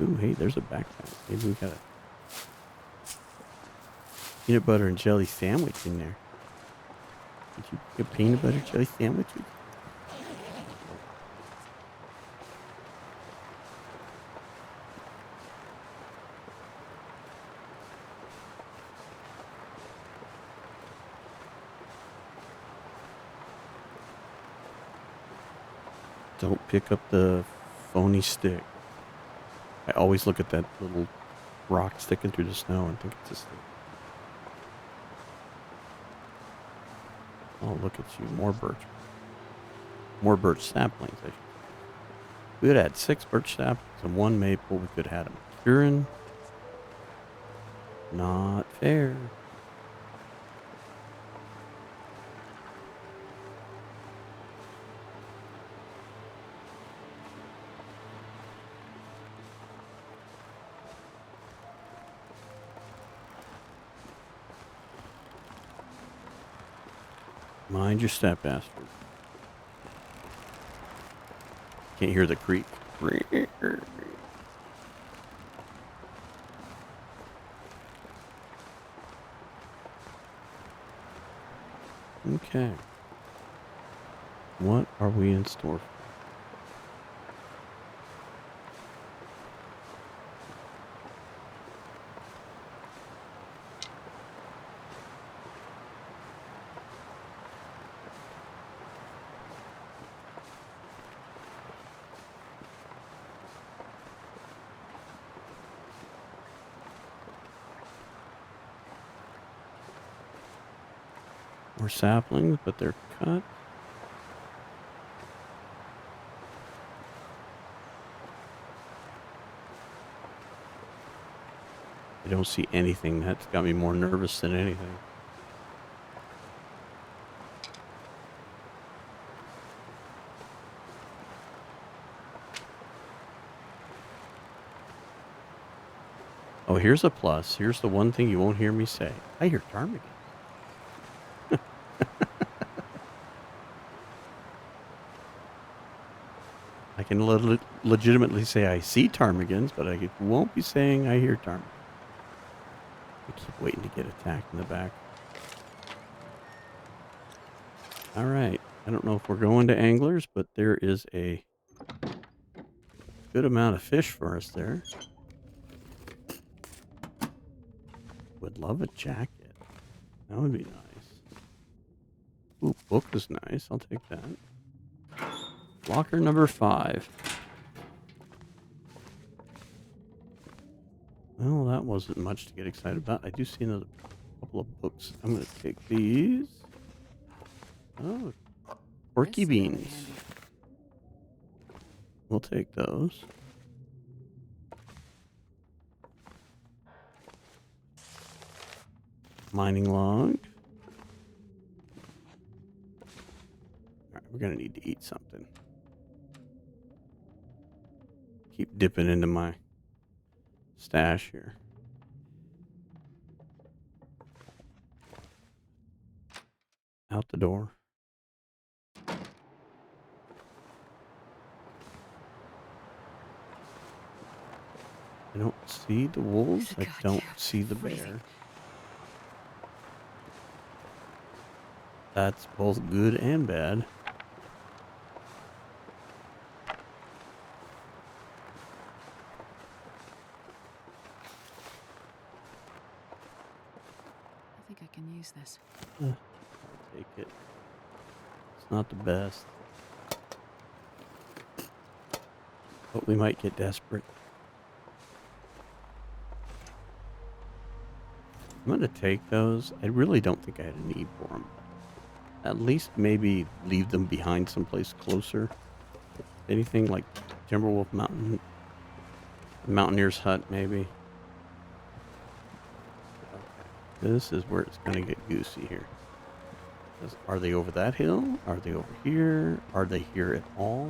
Speaker 1: Ooh, hey, there's a backpack. Maybe we got a peanut butter and jelly sandwich in there. Did you get peanut butter jelly sandwiches? Don't pick up the phony stick. I always look at that little rock sticking through the snow and think it's a stick. Oh, look at you. More birch. More birch saplings. We would have had 6 birch saplings and 1 maple. We could have had them curing. Not fair. Mind your step, bastard. Can't hear the creak. Okay. What are we in store for? More saplings, but they're cut. I don't see anything. That's got me more nervous than anything. Oh, here's a plus. Here's the one thing you won't hear me say. I hear ptarmigan. I can legitimately say I see ptarmigans, but I won't be saying I hear ptarmigans. I keep waiting to get attacked in the back. All right. I don't know if we're going to anglers, but there is a good amount of fish for us there. Would love a jacket. That would be nice. Ooh, book is nice. I'll take that. Locker number 5. Well, that wasn't much to get excited about. I do see another couple of books. I'm going to take these. Oh, porky beans. We'll take those. Mining log. Alright, we're going to need to eat something. Keep dipping into my stash here. Out the door. I don't see the wolves. I don't see the bear. That's both good and bad.
Speaker 2: I think I can use this.
Speaker 1: I'll take it. not the best. But we might get desperate. I'm going to take those. I really don't think I had a need for them. At least maybe leave them behind someplace closer. Anything like Timberwolf Mountain, Mountaineer's Hut, maybe. Okay. This is where it's going to get goosey here. Are they over that hill? Are they over here? Are they here at all?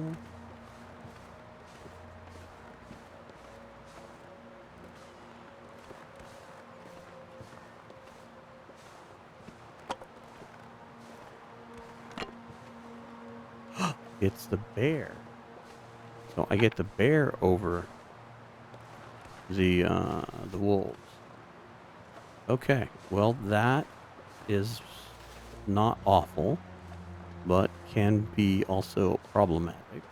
Speaker 1: It's the bear. So I get the bear over the wolves. Okay, well that is not awful, but can be also problematic.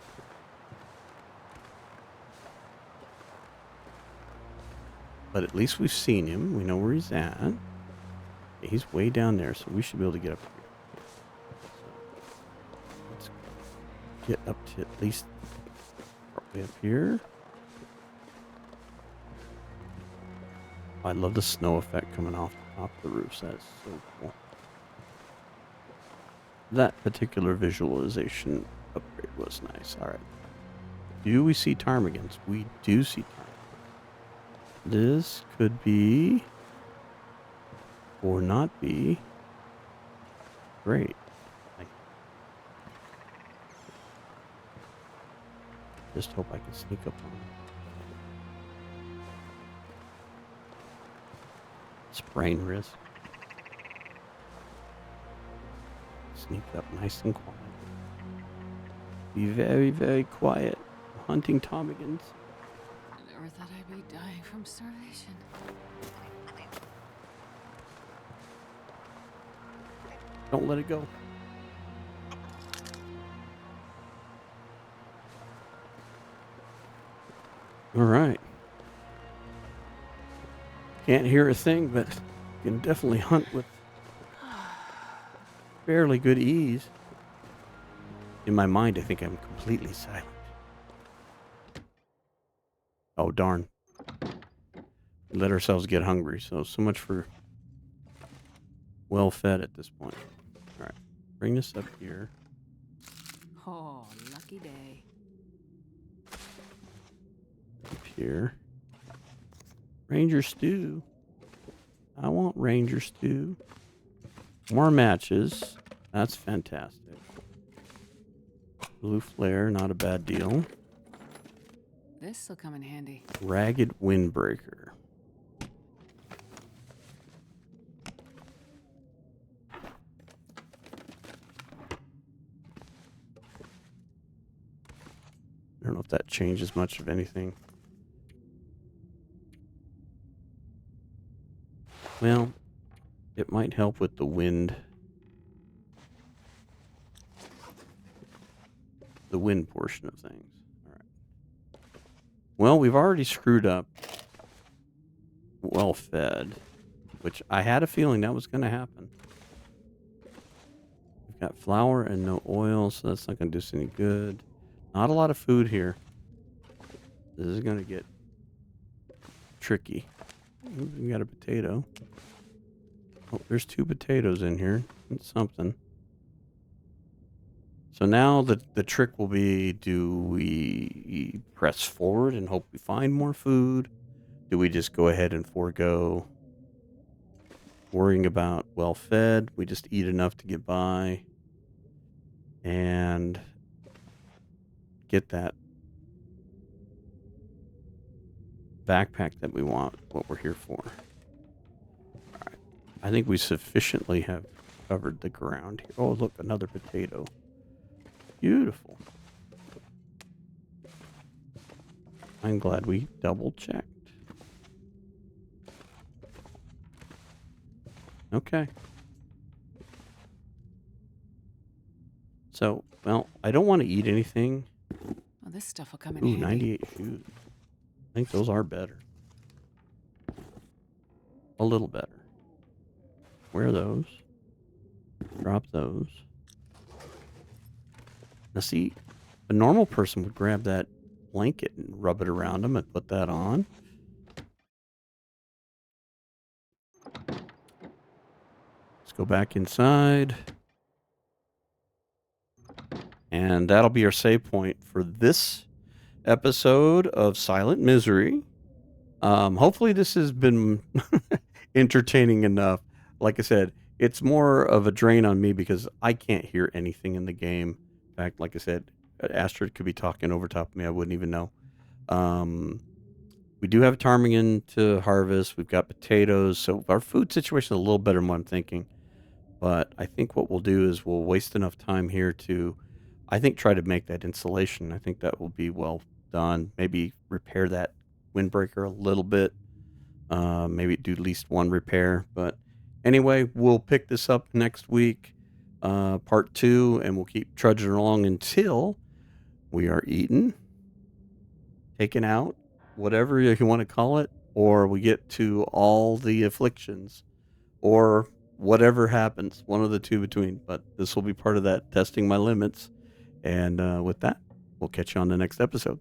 Speaker 1: But at least we've seen him. We know where he's at. He's way down there, so we should be able to get up here. So let's get up to at least probably up here. I love the snow effect coming off the top of the roofs. That is so cool. That particular visualization upgrade was nice. All right. Do we see ptarmigans? We do see ptarmigans. This could be or not be great. Just hope I can sneak up on them. Sprain risk. Sneak up nice and quiet. Be very, very quiet. Hunting ptarmigans.
Speaker 2: I never thought I'd be dying from starvation.
Speaker 1: Don't let it go. All right. Can't hear a thing, but can definitely hunt with fairly good ease. In my mind, I think I'm completely silent. Oh, darn. We let ourselves get hungry, so much for well fed at this point. All right. Bring this up here.
Speaker 2: Oh, lucky day.
Speaker 1: Up here. Ranger stew. I want ranger stew. More matches. That's fantastic. Blue flare, not a bad deal.
Speaker 2: This'll come in handy.
Speaker 1: Ragged windbreaker. I don't know if that changes much of anything. Well, it might help with the wind. The wind portion of things. All right. Well, we've already screwed up well fed, which I had a feeling that was going to happen. We've got flour and no oil, so that's not going to do us any good. Not a lot of food here. This is going to get tricky. We got a potato. Oh, there's 2 potatoes in here. That's something. So now the trick will be, do we press forward and hope we find more food? Do we just go ahead and forego worrying about well fed? We just eat enough to get by and get that backpack that we want, what we're here for. All right. I think we sufficiently have covered the ground here. Oh, look, another potato. Beautiful. I'm glad we double checked. Okay. So, well, I don't want to eat anything.
Speaker 2: Well, this stuff will come in
Speaker 1: Ooh,
Speaker 2: handy.
Speaker 1: 98 shoes. I think those are better. A little better. Wear those. Drop those. Now, see, a normal person would grab that blanket and rub it around them and put that on. Let's go back inside. And that'll be our save point for this episode of Silent Misery. Hopefully this has been entertaining enough. Like I said, it's more of a drain on me because I can't hear anything in the game. In fact, like I said, Astrid could be talking over top of me. I wouldn't even know. We do have a ptarmigan to harvest. We've got potatoes. So our food situation is a little better than what I'm thinking. But I think what we'll do is we'll waste enough time here to, I think, try to make that insulation. I think that will be well done. Maybe repair that windbreaker a little bit. Maybe do at least one repair. But anyway, we'll pick this up next week, part 2, and we'll keep trudging along until we are eaten, taken out, whatever you want to call it, or we get to all the afflictions, or whatever happens, one of the two between. But this will be part of that testing my limits. And with that, we'll catch you on the next episode.